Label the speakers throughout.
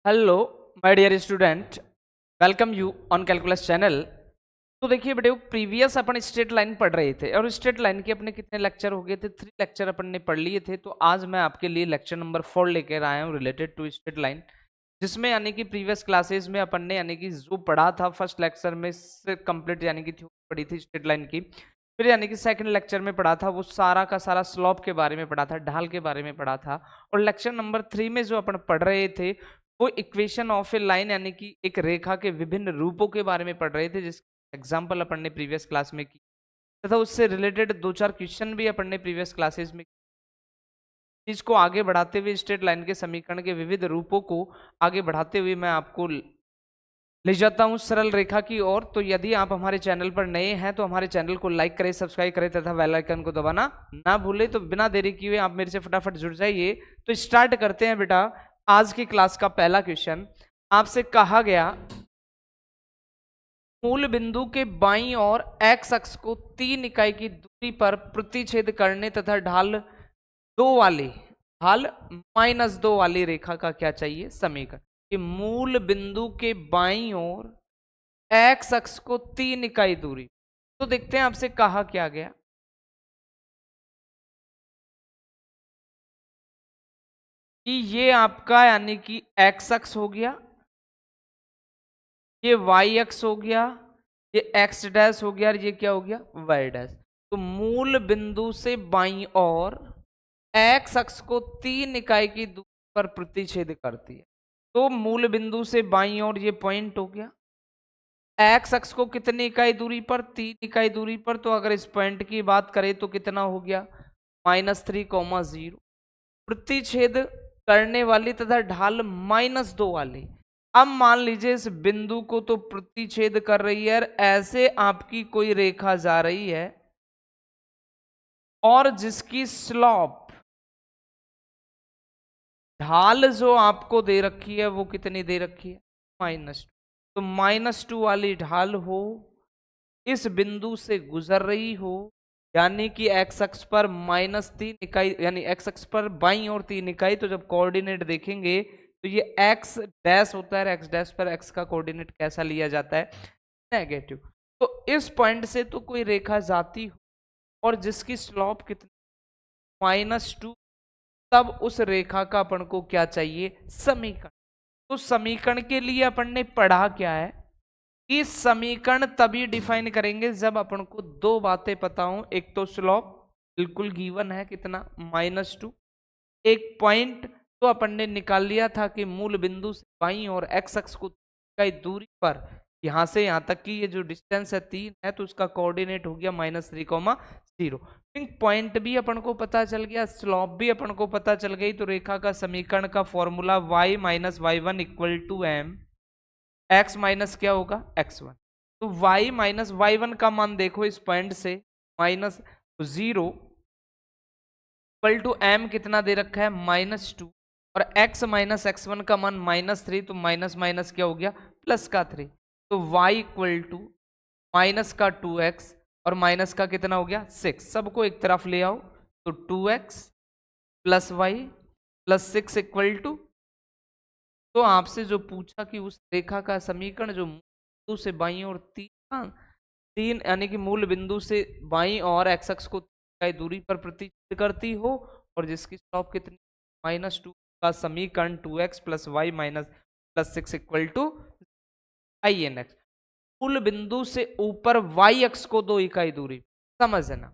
Speaker 1: Hello my dear student, welcome you on calculus channel. तो देखिए बेटे, प्रीवियस अपन straight line पढ़ रहे थे और स्ट्रेट लाइन के अपने कितने लेक्चर हो गए थे? 3 लेक्चर अपन ने पढ़ लिए थे। तो आज मैं आपके लिए लेक्चर नंबर 4 लेकर आया हूँ रिलेटेड टू स्ट्रेट लाइन, जिसमें यानी कि प्रीवियस क्लासेस में अपन ने यानी कि जो पढ़ा था फर्स्ट लेक्चर में से कंप्लीट यानी कि थ्योरी पढ़ी थी स्ट्रेट लाइन की। फिर यानी कि सेकंड लेक्चर में पढ़ा था वो सारा का सारा स्लॉप के बारे में पढ़ा था, ढाल के बारे में पढ़ा था। और लेक्चर नंबर 3 में जो अपन पढ़ रहे थे वो इक्वेशन ऑफ ए लाइन यानी कि एक रेखा के विभिन्न रूपों के बारे में पढ़ रहे थे, जिस एग्जाम्पल अपन ने प्रीवियस क्लास में की तथा उससे रिलेटेड 2-4 क्वेश्चन भी अपन ने प्रीवियस क्लासेस में। चीज को आगे बढ़ाते हुए स्ट्रेट लाइन के समीकरण के विविध रूपों को आगे बढ़ाते हुए मैं आपको ले जाता हूं सरल रेखा की ओर। तो यदि आप हमारे चैनल पर नए हैं तो हमारे चैनल को लाइक करें, सब्सक्राइब करें तथा बेल आइकन को दबाना ना भूलें। तो बिना देरी किए आप मेरे से फटाफट जुड़ जाइए। तो स्टार्ट करते हैं बेटा आज की क्लास का पहला क्वेश्चन। आपसे कहा गया मूल बिंदु के बाईं ओर एक्स अक्ष को 3 इकाई की दूरी पर प्रतिच्छेद करने तथा ढाल -2 वाली रेखा का क्या चाहिए समीकरण। कि मूल बिंदु के बाईं ओर एक्स अक्ष को 3 इकाई दूरी। तो देखते हैं आपसे कहा क्या गया कि ये आपका यानी कि एक्स अक्ष हो गया, ये वाई अक्ष हो गया, ये एक्स डैश हो गया और ये क्या हो गया वाई डैश। तो मूल बिंदु से बाईं ओर एक्स अक्ष को 3 इकाई की दूरी पर प्रतिच्छेद करती है। तो मूल बिंदु से बाईं ओर ये पॉइंट हो गया, एक्स अक्ष को कितनी इकाई दूरी पर? 3 इकाई दूरी पर। तो अगर इस पॉइंट की बात करें तो कितना हो गया -3,0 प्रतिच्छेद करने वाली तथा ढाल -2 वाली। अब मान लीजिए इस बिंदु को तो प्रतिच्छेद कर रही है, ऐसे आपकी कोई रेखा जा रही है और जिसकी स्लॉप ढाल जो आपको दे रखी है वो कितनी दे रखी है -2। तो -2 वाली ढाल हो, इस बिंदु से गुजर रही हो, यानी कि एक्स अक्ष पर -3 इकाई यानी एक्स अक्ष पर बाईं और 3 इकाई। तो जब कोऑर्डिनेट देखेंगे तो ये एक्स डैश होता है, एक्स डैश पर एक्स का कोऑर्डिनेट कैसा लिया जाता है नेगेटिव। तो इस पॉइंट से तो कोई रेखा जाती हो और जिसकी स्लॉप कितनी -2, तब उस रेखा का अपन को क्या चाहिए समीकरण। तो समीकरण के लिए अपन ने पढ़ा क्या है कि समीकरण तभी डिफाइन करेंगे जब अपन को 2 बातें पता हो। एक तो स्लॉप बिल्कुल गिवन है कितना -2, एक पॉइंट तो अपन ने निकाल लिया था कि मूल बिंदु से बाईं और एक्स अक्ष को की दूरी पर यहां से यहां तक की ये जो डिस्टेंस है 3 है, तो उसका कोऑर्डिनेट हो गया -3,0। पॉइंट भी अपन को पता चल गया, स्लॉप भी अपन को पता चल गई। तो रेखा का समीकरण का formula y - y1 = m x minus क्या होगा x1। तो y - y1 का मान देखो इस पॉइंट से -0 m कितना दे रखा है -2 और x - x1 का मान -3। तो माइनस माइनस क्या हो गया प्लस का 3। तो y = माइनस का 2x और माइनस का कितना हो गया 6। सबको एक तरफ ले आओ तो 2x + y + 6 = तो आपसे जो पूछा कि उस रेखा का समीकरण जो बिंदु से बाईं और 3 यानी कि मूल बिंदु से बाईं और एक्स अक्ष को दूरी पर प्रतिच्छेद करती हो और जिसकी स्लॉप कितनी -2 का समीकरण 2x + y + 6 = INX। मूल बिंदु से ऊपर y अक्ष को 2 इकाई दूरी समझना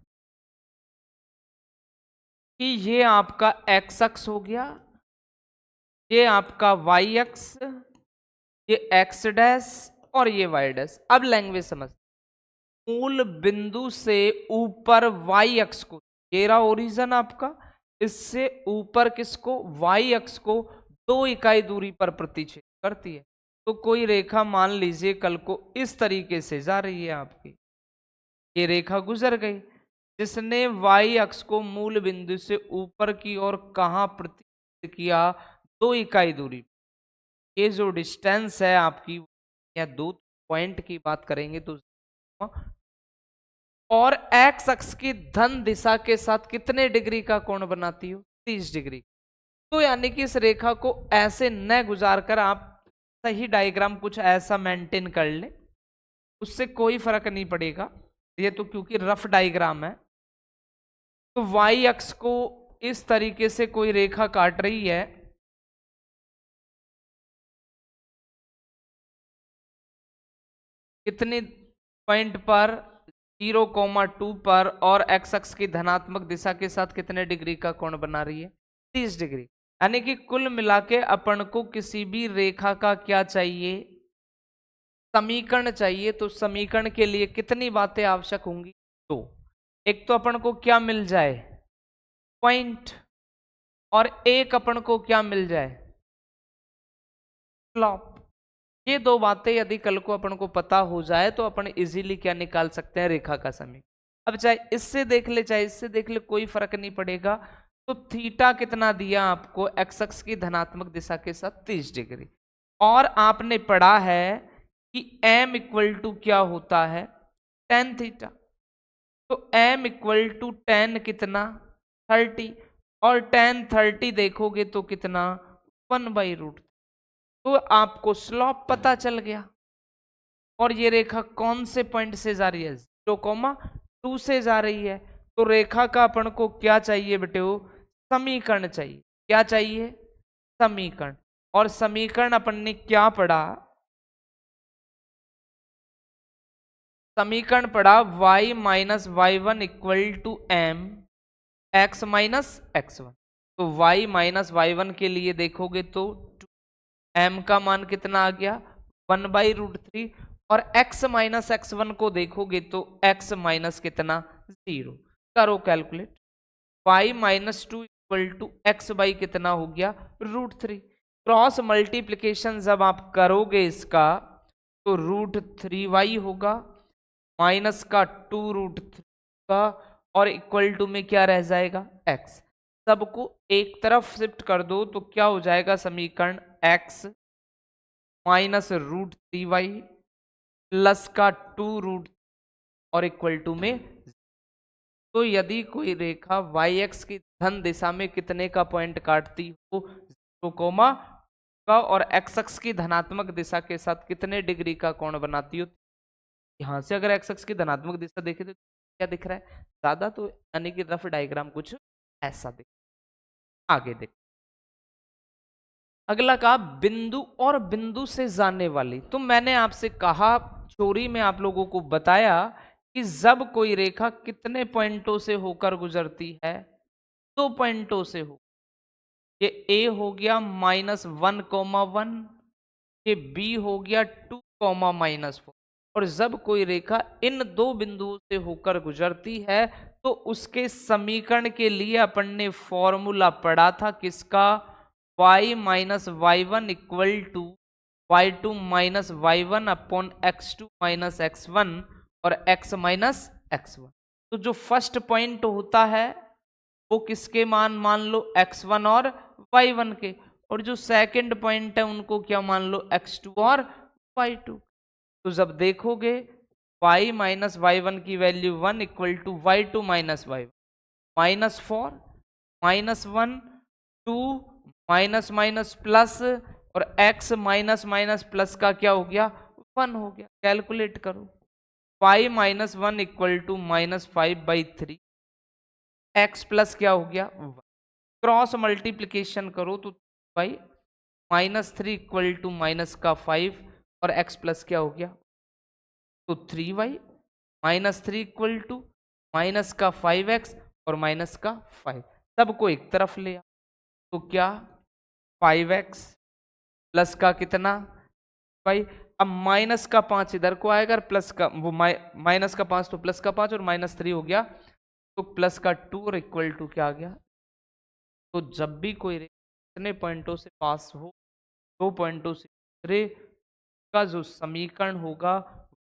Speaker 1: कि ये आपका x अक्ष हो गया, ये आपका y अक्ष, ये x डैश और ये y डैश। अब लैंग्वेज समझ, मूल बिंदु से ऊपर y अक्ष को, ये रहा ओरिजिन आपका, इससे ऊपर किसको y अक्ष को 2 इकाई दूरी पर प्रतिच्छेद करती है। तो कोई रेखा मान लीजिए कल को इस तरीके से जा रही है आपकी, ये रेखा गुजर गई जिसने y अक्ष को मूल बिंदु से ऊपर की ओर कहां प्रतिच्छेद किया 2 इकाई दूरी। ये जो डिस्टेंस है आपकी या 2 पॉइंट की बात करेंगे तो और एक्स अक्ष की धन दिशा के साथ कितने डिग्री का कोण बनाती हो 30 डिग्री। तो यानी कि इस रेखा को ऐसे न गुजार कर आप सही डायग्राम कुछ ऐसा मेंटेन कर ले, उससे कोई फर्क नहीं पड़ेगा। ये तो क्योंकि रफ डायग्राम है। तो वाई अक्ष को इस तरीके से कोई रेखा काट रही है, कितने पॉइंट पर, 0,2 पर, और एक्स अक्ष की धनात्मक दिशा के साथ कितने डिग्री का कोण बना रही है, 30 डिग्री। यानी कि कुल मिला के अपन को किसी भी रेखा का क्या चाहिए, समीकरण चाहिए। तो समीकरण के लिए कितनी बातें आवश्यक होंगी, दो। एक तो अपन को क्या मिल जाए, पॉइंट, और एक अपन को क्या मिल जाए, स्लॉप। ये दो बातें यदि कल को अपन को पता हो जाए तो अपन इजीली क्या निकाल सकते हैं, रेखा का समीकरण। अब चाहे इससे देख ले चाहे इससे देख ले, कोई फर्क नहीं पड़ेगा। तो थीटा कितना दिया आपको, एक्स अक्ष की धनात्मक दिशा के साथ 30 डिग्री। और आपने पढ़ा है कि m इक्वल टू क्या होता है, tan थीटा। तो m इक्वल टू tan कितना, 30, और tan 30 देखोगे तो कितना, 1/√। तो आपको स्लॉप पता चल गया। और ये रेखा कौन से पॉइंट से जा रही है, 0,2 से जा रही है। तो रेखा का अपन को क्या चाहिए बेटे, समीकरण चाहिए। क्या चाहिए, समीकरण। और समीकरण अपन ने क्या पढ़ा, समीकरण पढ़ा y minus y1 equal to m x minus x1। तो y माइनस y1 के लिए देखोगे तो m का मान कितना आ गया, 1/√3। और x माइनस x1 को देखोगे तो x माइनस कितना, 0। करो calculate, y minus 2 equal to x by कितना हो गया, √3। क्रॉस मल्टीप्लीकेशन जब आप करोगे इसका तो √3y होगा, माइनस का 2√3 का, और इक्वल टू में क्या रह जाएगा, x। सबको एक तरफ शिफ्ट कर दो तो क्या हो जाएगा समीकरण, x माइनस √3y प्लस का 2√, और इक्वल टू में। तो यदि कोई रेखा वाई एक्स की धन दिशा में कितने का पॉइंट काटती हो, 0, का, और एक्स अक्ष की धनात्मक दिशा के साथ कितने डिग्री का कोण बनाती हो। यहां से अगर एक्स अक्ष की धनात्मक दिशा देखे तो क्या दिख रहा है, ज्यादा तो यानी कि रफ डायग्राम कुछ ऐसा दिख। आगे देख, अगला कहा बिंदु और बिंदु से जाने वाली। तो मैंने आपसे कहा, चोरी में आप लोगों को बताया कि जब कोई रेखा कितने पॉइंटों से होकर गुजरती है, 2 पॉइंटों से हो। ये A हो गया -1,1, ये B हो गया 2, -4। और जब कोई रेखा इन दो बिंदुओं से होकर गुजरती है तो उसके समीकरण के लिए अपन ने फॉर्मूला पढ़ा था, किसका, y minus y1 equal to y2 minus y1 upon x2 minus x1 और x माइनस x1। तो जो फर्स्ट पॉइंट होता है वो किसके मान लो, x1 और y1 के, और जो सेकंड पॉइंट है उनको क्या मान लो, x2 और y2। तो जब देखोगे y माइनस y1 की value 1 equal to y2 minus y1, -4 -1 2 minus minus plus, और x माइनस माइनस प्लस का क्या हो गया, 1 हो गया। कैलकुलेट करो, y minus 1 equal to -5/3, x plus क्या हो गया 1। क्रॉस मल्टीप्लीकेशन करो तो y -3 इक्वल टू माइनस का 5, और x प्लस क्या हो गया, तो 3y -3 इक्वल टू माइनस का 5x और माइनस का 5, सबको एक तरफ ले आओ। तो क्या 5x प्लस का कितना, भाई अब माइनस का 5 इधर को आएगा, और प्लस का वो माइनस का 5 तो प्लस का 5, और -3 हो गया तो प्लस का 2, और इक्वल टू क्या आ गया। तो जब भी कोई इतने पॉइंटों से पास हो, 2 पॉइंटों से दूसरे का जो समीकरण होगा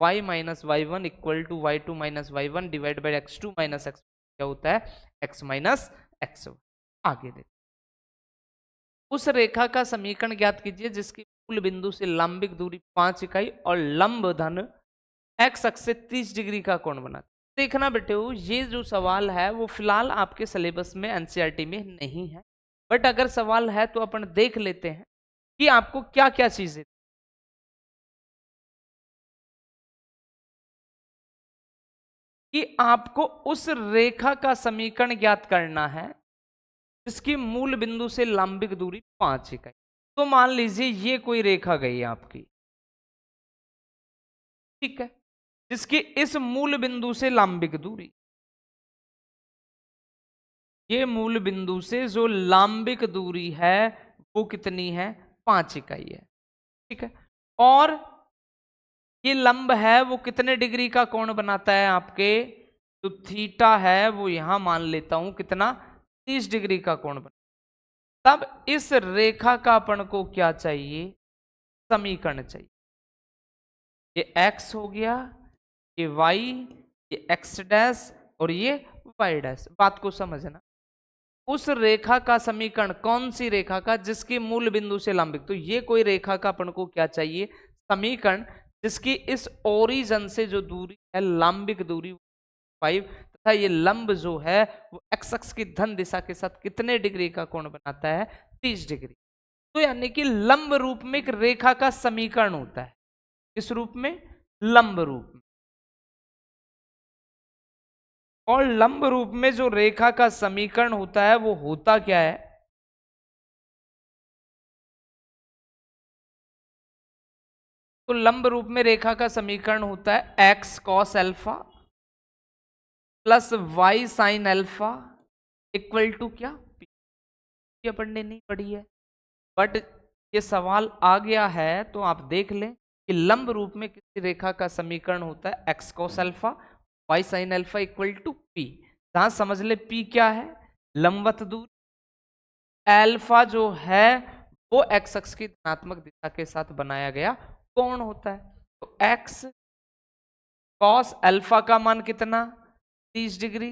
Speaker 1: y minus y1 equal to y2 minus y1 divide by x2 minus x, क्या होता है, x माइनस x। आगे देख, उस रेखा का समीकरण ज्ञात कीजिए जिसकी मूल बिंदु से लंबिक दूरी 5 इकाई और लंब धन x अक्ष से 30 डिग्री का कोण बना। देखना बेटे, ये जो सवाल है वो फिलहाल आपके सिलेबस में एनसीईआरटी में नहीं है, बट अगर सवाल है तो अपन देख लेते हैं कि आपको क्या क्या चीजें, कि आपको उस रेखा का समीकरण ज्ञात करना है जिसकी मूल बिंदु से लंबिक दूरी 5 इकाई। तो मान लीजिए ये कोई रेखा गई आपकी, ठीक है, जिसकी इस मूल बिंदु से लंबिक दूरी, ये मूल बिंदु से जो लंबिक दूरी है वो कितनी है, 5 इकाई है, ठीक है। और ये लंब है वो कितने डिग्री का कोण बनाता है आपके, तो थीटा है वो यहां मान लेता हूं कितना, 30 डिग्री का कोण बना। तब इस रेखा का अपन को क्या चाहिए, समीकरण चाहिए। ये x हो गया, ये y, ये x डैश और ये y डैश। बात को समझना, उस रेखा का समीकरण, कौन सी रेखा का, जिसकी मूल बिंदु से लंबित, तो ये कोई रेखा का अपन को क्या चाहिए, समीकरण, जिसकी इस ओरिजन से जो दूरी है लंबिक दूरी 5, तथा ये लंब जो है वो एक्स अक्ष की धन दिशा के साथ कितने डिग्री का कोण बनाता है, 30 डिग्री। तो यानी कि लंब रूप में एक रेखा का समीकरण होता है, इस रूप में, लंब रूप में। और लंब रूप में जो रेखा का समीकरण होता है वो होता क्या है, तो लंब रूप में रेखा का समीकरण होता है x cos alpha plus y sine alpha equal to क्या, पी। अपन ने नहीं पढ़ी है बट ये सवाल आ गया है तो आप देख लें कि लंब रूप में किसी रेखा का समीकरण होता है x cos alpha y sine alpha equal to p. जहां समझ ले पी क्या है, लंबवत दूरी, अल्फा जो है वो एक्स अक्ष की धनात्मक दिशा के साथ बनाया गया कोण होता है। तो एक्स कॉस अल्फा का मान कितना, 30 degree,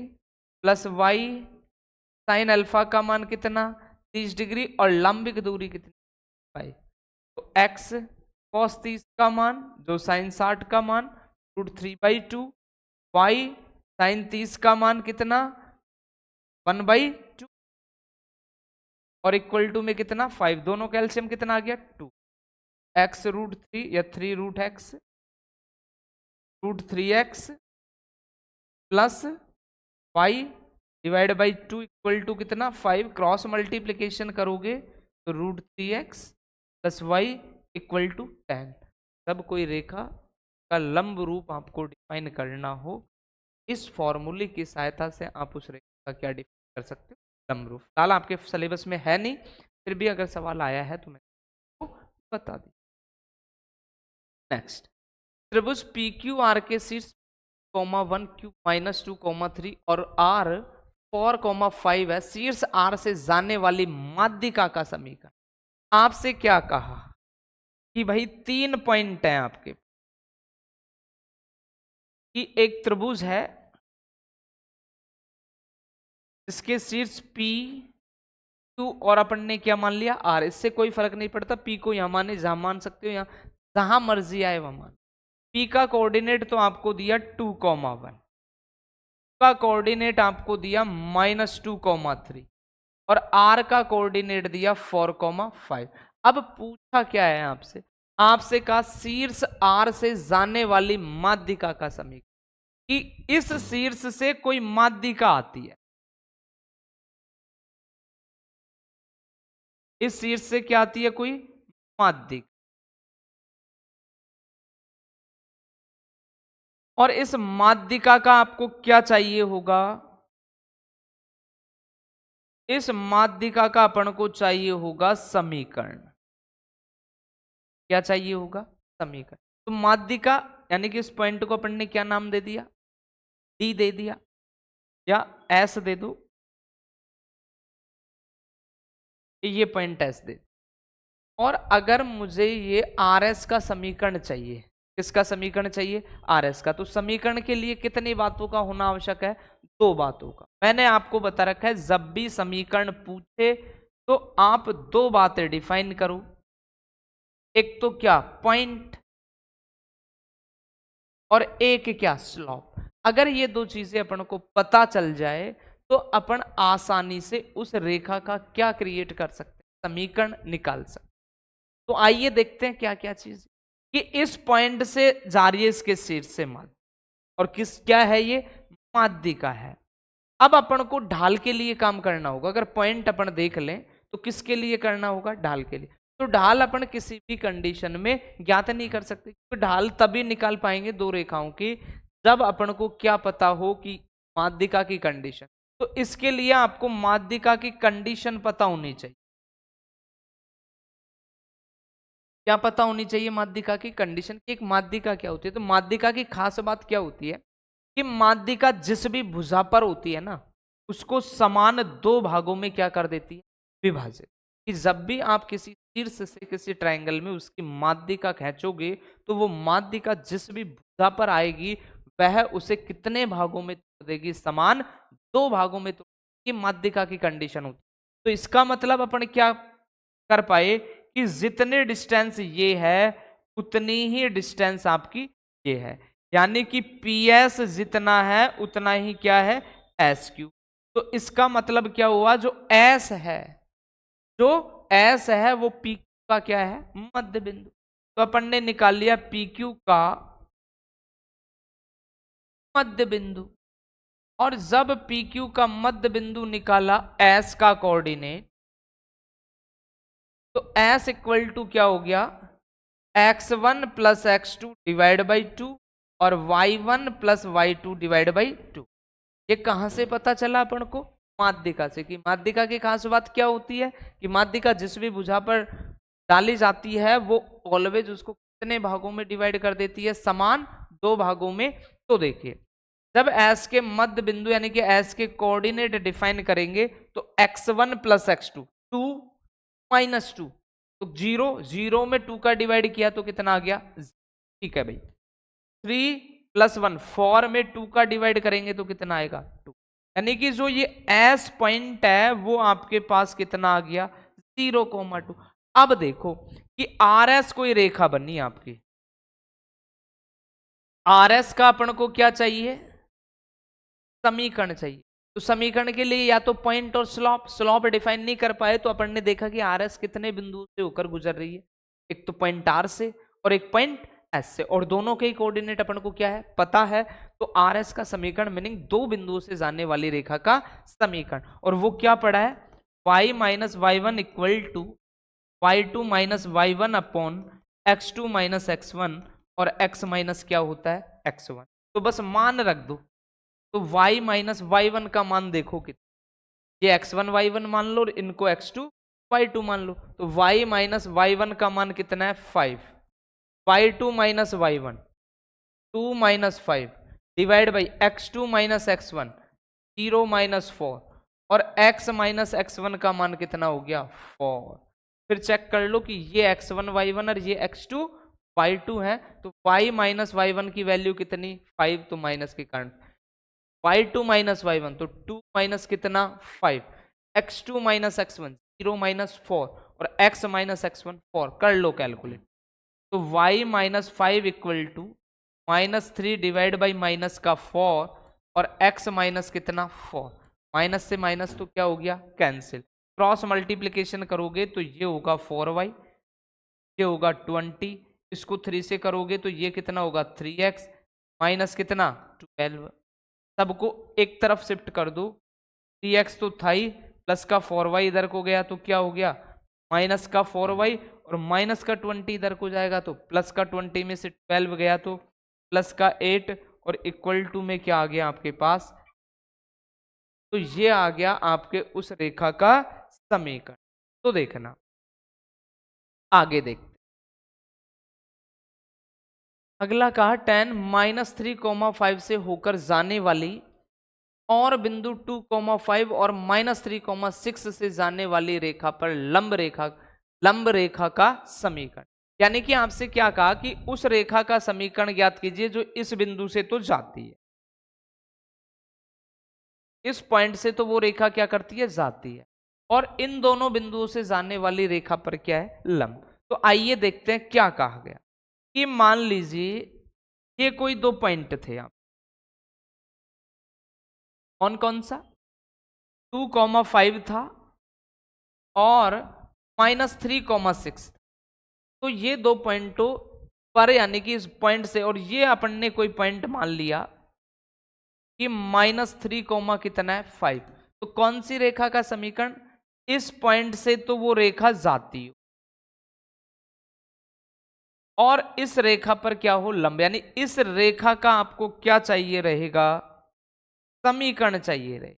Speaker 1: plus y sine alpha का मान कितना, 30 डिग्री, और लंबिक दूरी कितनी, पाई। तो एक्स कॉस 30 का मान, जो साइन 60 का मान, √3/2, वाई साइन 30 का मान कितना, 1/2, और इक्वल टू में कितना 5, दोनों का एलसीएम कितना आ गया 2, एक्स √3 या 3√x √3x plus y divide by 2 equal to कितना 5, क्रॉस मल्टीप्लीकेशन करोगे तो √3x plus y equal to 10। तब कोई रेखा का लंब रूप आपको डिफाइन करना हो, इस फॉर्मूले की सहायता से आप उस रेखा का क्या डिफाइन कर सकते हो, लंब रूप। फिलहाल आपके सिलेबस में है नहीं, फिर भी अगर सवाल आया है तो मैं बता दी। नेक्स्ट, त्रिभुज पी क्यू आर के शीर्ष (1 क्यू -2, 3 और R 4, 5 है, शीर्ष R से जाने वाली माध्यिका का समीकरण। आपसे क्या कहा कि भाई 3 पॉइंट हैं आपके, कि एक त्रिभुज है इसके शीर्ष P Q और अपन ने क्या मान लिया R। इससे कोई फर्क नहीं पड़ता, P को यहां माने जहां मान सकते हो, यहां जहां मर्जी आए वहां मान। P का कोऑर्डिनेट तो आपको दिया 2, 1 का कोऑर्डिनेट आपको दिया -2, 3 और R का कोऑर्डिनेट दिया 4, 5। अब पूछा क्या है आपसे, आपसे कहा शीर्ष R से जाने वाली माध्यिका का समीकरण, कि इस शीर्ष से कोई माध्यिका आती है, इस शीर्ष से क्या आती है, कोई माध्यिका, और इस माध्यिका का आपको क्या चाहिए होगा, इस माध्यिका का अपन को चाहिए होगा समीकरण। क्या चाहिए होगा, समीकरण। तो माध्यिका यानी कि इस पॉइंट को अपन ने क्या नाम दे दिया, डी दे दिया या एस दे दो, ये पॉइंट एस दे। और अगर मुझे ये आर एस का समीकरण चाहिए, किसका समीकरण चाहिए, आर एस का, तो समीकरण के लिए कितनी बातों का होना आवश्यक है, 2 बातों का। मैंने आपको बता रखा है जब भी समीकरण पूछे तो आप 2 बातें डिफाइन करो, एक तो क्या पॉइंट और एक क्या स्लॉप। अगर ये 2 चीजें अपन को पता चल जाए तो अपन आसानी से उस रेखा का क्या क्रिएट कर सकते हैं, समीकरण निकाल सकते। तो आइए देखते हैं क्या क्या चीज कि इस पॉइंट से जा रही है इसके शीर्ष से माध्य, और किस क्या है ये, माध्यिका है। अब अपन को ढाल के लिए काम करना होगा। अगर पॉइंट अपन देख लें तो किसके लिए करना होगा, ढाल के लिए। तो ढाल अपन किसी भी कंडीशन में ज्ञात नहीं कर सकते, क्योंकि ढाल तभी निकाल पाएंगे दो रेखाओं की जब अपन को क्या पता हो कि माध्यिका की कंडीशन। तो इसके लिए आपको माध्यिका की कंडीशन पता होनी चाहिए। क्या पता होनी चाहिए, माध्यिका की कंडीशन की। एक माध्यिका क्या होती है, तो माध्यिका की खास बात क्या होती है कि माध्यिका जिस भी भुजा पर होती है ना, उसको समान दो भागों में क्या कर देती है, विभाजित। कि जब भी आप किसी शीर्ष से किसी ट्रायंगल में उसकी माध्यिका खींचोगे तो वो माध्यिका जिस भी भुजा पर आएगी वह उसे कितने भागों में तोड़ देगी, समान दो भागों में तोड़। माध्यिका की कंडीशन होती है। तो इसका मतलब अपन क्या कर पाए कि जितने डिस्टेंस ये है उतनी ही डिस्टेंस आपकी ये है, यानी कि PS जितना है उतना ही क्या है, SQ। तो इसका मतलब क्या हुआ, जो S है, जो S है वो PQ का क्या है, मध्य बिंदु। तो अपन ने निकाल लिया PQ का मध्य बिंदु। और जब PQ का मध्य बिंदु निकाला S का कोऑर्डिनेट, तो S इक्वल टू क्या हो गया, x1 plus x2 divide by 2 और y1 plus y2 divide by 2। ये कहां से पता चला अपन को, माध्यिका से। कि माध्यिका की खास बात क्या होती है कि माध्यिका जिस भी भुजा पर डाली जाती है वो ऑलवेज उसको कितने भागों में डिवाइड कर देती है, समान दो भागों में। तो देखिए जब S के मध्य बिंदु यानी कि S के कोऑर्डिनेट डिफाइन करेंगे तो x1 प्लस x2 2 माइनस 2, तो 0 0 में 2 का डिवाइड किया तो कितना आ गया, ठीक है भाई। 3 प्लस 1 4 में 2 का डिवाइड करेंगे तो कितना आएगा, 2। यानी कि जो ये S पॉइंट है वो आपके पास कितना आ गया, 0,2। अब देखो कि RS कोई रेखा बनी आपकी, RS का अपन को क्या चाहिए, समीकरण चाहिए। तो समीकरण के लिए या तो पॉइंट और स्लॉप, स्लॉप डिफाइन नहीं कर पाए तो अपन ने देखा कि RS कितने बिंदुओं से होकर गुजर रही है, एक तो पॉइंट R से और एक पॉइंट S से, और दोनों के ही कोऑर्डिनेट अपन को क्या है, पता है। तो RS का समीकरण मीनिंग दो बिंदुओं से जाने वाली रेखा का समीकरण, और वो क्या पड़ा है, y minus y1 equal to y2 minus y1 upon x2 minus x1, और x माइनस क्या होता है, x1। तो बस मान रख दो। तो y माइनस y1 का मान देखो कितना, ये x1 y1 मान लो और इनको x2 y2 मान लो। तो y माइनस y1 का मान कितना है, 5। y2 minus y1 2 minus 5 divide by x2 minus x1 0 minus 4, और x माइनस x1 का मान कितना हो गया, 4। फिर चेक कर लो कि ये x1 y1 और ये x2 y2 है। तो y माइनस y1 की वैल्यू कितनी, 5, तो माइनस के कारण y2 माइनस y1 तो 2 माइनस कितना, 5, x2 माइनस x1 0 माइनस 4, और x माइनस x1 4। कर लो कैलकुलेट। तो y minus 5 equal to minus 3 divide by minus का 4, और x माइनस कितना, 4। माइनस से माइनस तो क्या हो गया, कैंसिल। क्रॉस मल्टीप्लीकेशन करोगे तो ये होगा 4y, ये होगा 20, इसको 3 से करोगे तो ये कितना होगा, 3x माइनस कितना, 12। सबको एक तरफ शिफ्ट कर दो, 3x तो था ही, प्लस का 4y इधर को गया तो क्या हो गया, माइनस का 4y, और माइनस का 20 इधर को जाएगा तो प्लस का 20 में से 12 गया तो प्लस का 8, और इक्वल टू में क्या आ गया आपके पास, तो ये आ गया आपके उस रेखा का समीकरण। तो देखना आगे देखते, अगला कहा tan -3,5 से होकर जाने वाली और बिंदु 2,5 और -3,6 से जाने वाली रेखा पर लंब रेखा का समीकरण। यानी कि आपसे क्या कहा कि उस रेखा का समीकरण ज्ञात कीजिए जो इस बिंदु से तो जाती है, इस पॉइंट से तो वो रेखा क्या करती है, जाती है, और इन दोनों बिंदुओं से जाने वाली रेखा पर क्या है, लंब। तो आइए देखते हैं क्या कहा गया कि मान लीजिए ये कोई दो पॉइंट थे, आप कौन कौन सा, 2,5 था और -3,6। तो ये दो पॉइंटों पर यानी कि इस पॉइंट से, और ये अपन ने कोई पॉइंट मान लिया कि -3, कितना है 5। तो कौन सी रेखा का समीकरण? इस पॉइंट से तो वो रेखा जाती हो और इस रेखा पर क्या हो, लंब, यानी इस रेखा का आपको क्या चाहिए रहेगा, समीकरण चाहिए रहे।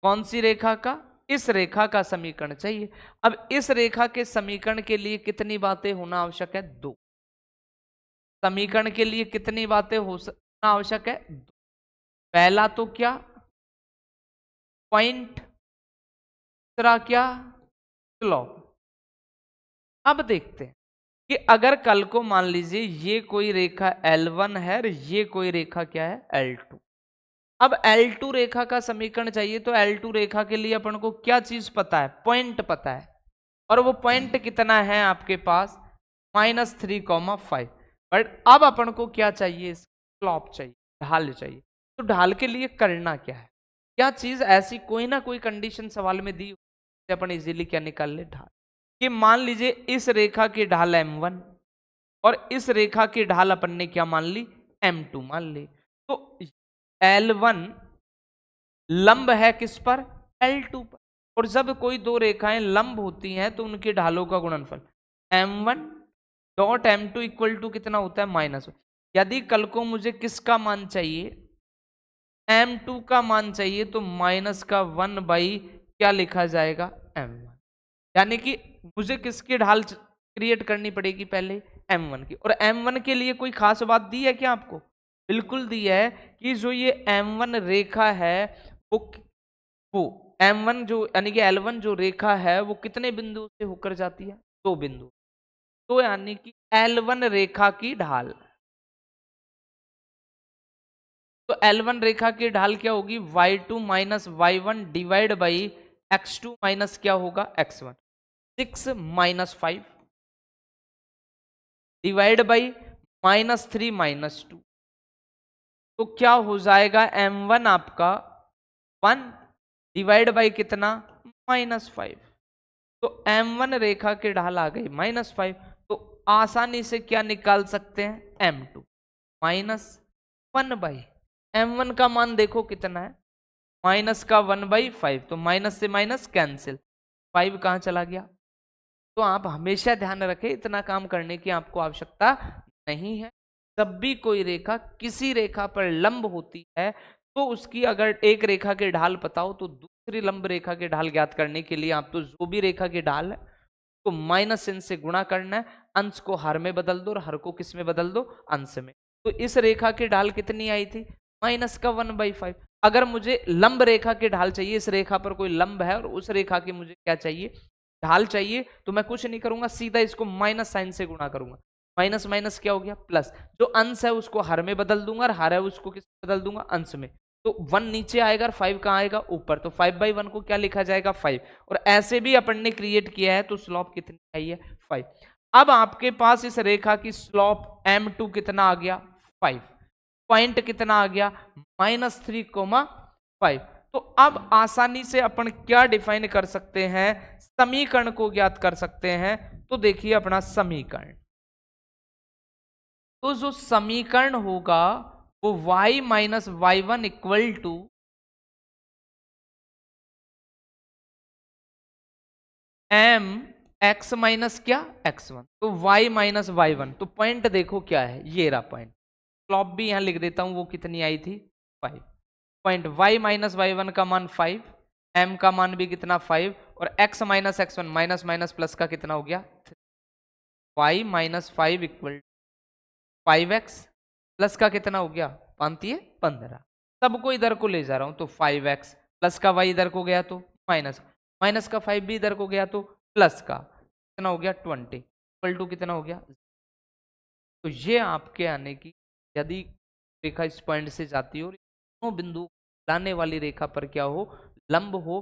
Speaker 1: कौन सी रेखा का? इस रेखा का समीकरण चाहिए। अब इस रेखा के समीकरण के लिए कितनी बातें होना आवश्यक है? दो। समीकरण के लिए कितनी बातें होना आवश्यक है? दो। पहला तो क्या, पॉइंट, दूसरा क्या, स्लोप। अब देखते हैं कि अगर कल को मान लीजिए ये कोई रेखा L1 है और ये कोई रेखा क्या है, L2। अब L2 रेखा का समीकरण चाहिए, तो L2 रेखा के लिए अपन को क्या चीज पता है? पॉइंट पता है। और वो पॉइंट कितना है आपके पास? -3,5। बट अब अपन को क्या चाहिए? स्लोप चाहिए, ढाल चाहिए। तो ढाल के लिए करना क्या है? क्या चीज ऐसी कोई ना कोई कंडीशन सवाल में दी, अपन इजीली क्या निकाल ले, ढाल। कि मान लीजिए इस रेखा की ढाल M1 और इस रेखा की ढाल अपन ने क्या मान ली, M2 मान ली। तो L1 लंब है किस पर? L2 पर। और जब कोई दो रेखाएं लंब होती हैं तो उनकी ढालों का गुणनफल M1 dot M2 equal to कितना होता है? -1। यदि कल को मुझे किसका मान चाहिए? M2 का मान चाहिए, तो -1 क्या लिखा जाएगा? M1। यानी कि मुझे किसकी ढाल क्रिएट करनी पड़ेगी? पहले M1 की। और M1 के लिए कोई खास बात दी है क्या आपको? बिल्कुल दी है कि जो ये M1 रेखा है वो M1 जो यानी कि L1 जो रेखा है वो कितने बिंदु से होकर जाती है? दो बिंदु। तो यानी कि L1 रेखा की ढाल, तो L1 रेखा की ढाल क्या होगी? y2 minus y1 divide by x2 minus क्या होगा? x1। 6 - 5 divide by -3 -2। तो क्या हो जाएगा? M1 आपका 1 डिवाइड बाई कितना? -5। तो M1 रेखा की ढाल आ गई -5। तो आसानी से क्या निकाल सकते हैं? M2 -1 M1 का मान देखो कितना है, -1/5। तो माइनस से माइनस कैंसिल, 5 कहां चला गया? तो आप हमेशा ध्यान रखें, इतना काम करने की आपको आवश्यकता नहीं है। जब भी कोई रेखा किसी रेखा पर लंब होती है तो उसकी अगर एक रेखा की ढाल पता हो तो दूसरी लंब रेखा की ढाल ज्ञात करने के लिए आप तो जो भी रेखा की ढाल है तो -n से गुणा करना है, अंश को हर में बदल दो और हर को किस में बदल दो? अंश में। तो इस रेखा की ढाल कितनी आई थी? -1/5। अगर मुझे लंब रेखा की ढाल चाहिए, इस रेखा पर कोई लंब है और उस रेखा की मुझे क्या चाहिए? ढाल चाहिए, तो मैं कुछ नहीं करूंगा, सीधा इसको माइनस साइन से गुणा करूंगा। माइनस माइनस क्या हो गया? प्लस। जो अंश है उसको हर में बदल दूंगा और हर है उसको किस में बदल दूंगा? अंश में। तो 1 नीचे आएगा और 5 कहां आएगा? ऊपर। तो 5/1 को क्या लिखा जाएगा? 5। और ऐसे भी अपन ने क्रिएट किया है, तो स्लॉप कितनी आई है? 5। अब आपके पास इस रेखा की स्लॉप M2 कितना आ गया? 5। पॉइंट कितना आ गया? -3,5। तो अब आसानी से अपन क्या डिफाइन कर सकते हैं? समीकरण को ज्ञात कर सकते हैं। तो देखिए अपना समीकरण, तो जो समीकरण होगा वो y - y1 equal to m x minus क्या? x1। तो y - y1, तो पॉइंट देखो क्या है, ये रहा पॉइंट। स्लॉप भी यहां लिख देता हूं, वो कितनी आई थी? 5। पॉइंट y - y1 का मान 5, m का मान भी कितना? 5, और x - x1 minus minus plus का कितना हो गया? 3। y - 5 इक्वल 5x प्लस का कितना हो गया? 15। सबको इधर को ले जा रहा हूं, तो 5x प्लस का y इधर को गया तो माइनस, माइनस का 5 भी इधर को गया तो प्लस का कितना हो गया? 20 इक्वल टू कितना हो गया? तो ये आपके आने की, यदि रेखा इस पॉइंट से जाती हो, दोनों बिंदु लाने वाली रेखा पर क्या हो? लंब हो,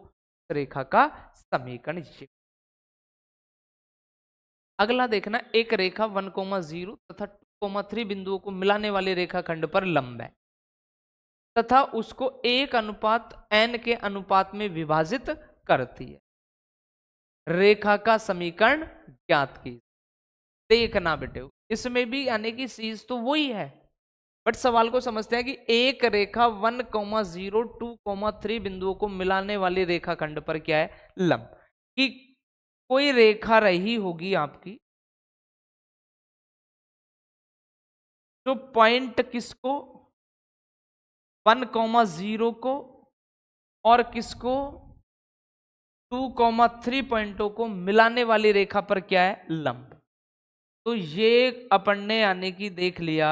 Speaker 1: रेखा का समीकरण ये। अगला देखना, एक रेखा 1,0 तथा 2,3 बिंदुओं को मिलाने वाले रेखाखंड पर लंब है। तथा उसको 1:n के अनुपात में विभाजित करती है। रेखा का समीकरण ज्ञात कीजिए। देखना बेटे, इसमें भी यानी कि चीज तो वही है, बट सवाल को समझते हैं कि एक रेखा 1,0, 2,3 बिंदुओं को मिलाने वाली रेखाखंड पर क्या है, लंब। कि कोई रेखा रही होगी आपकी जो पॉइंट किसको 1,0 को और किसको 2,3 पॉइंटों को मिलाने वाली रेखा पर क्या है, लंब। तो ये अपन ने यानी कि देख लिया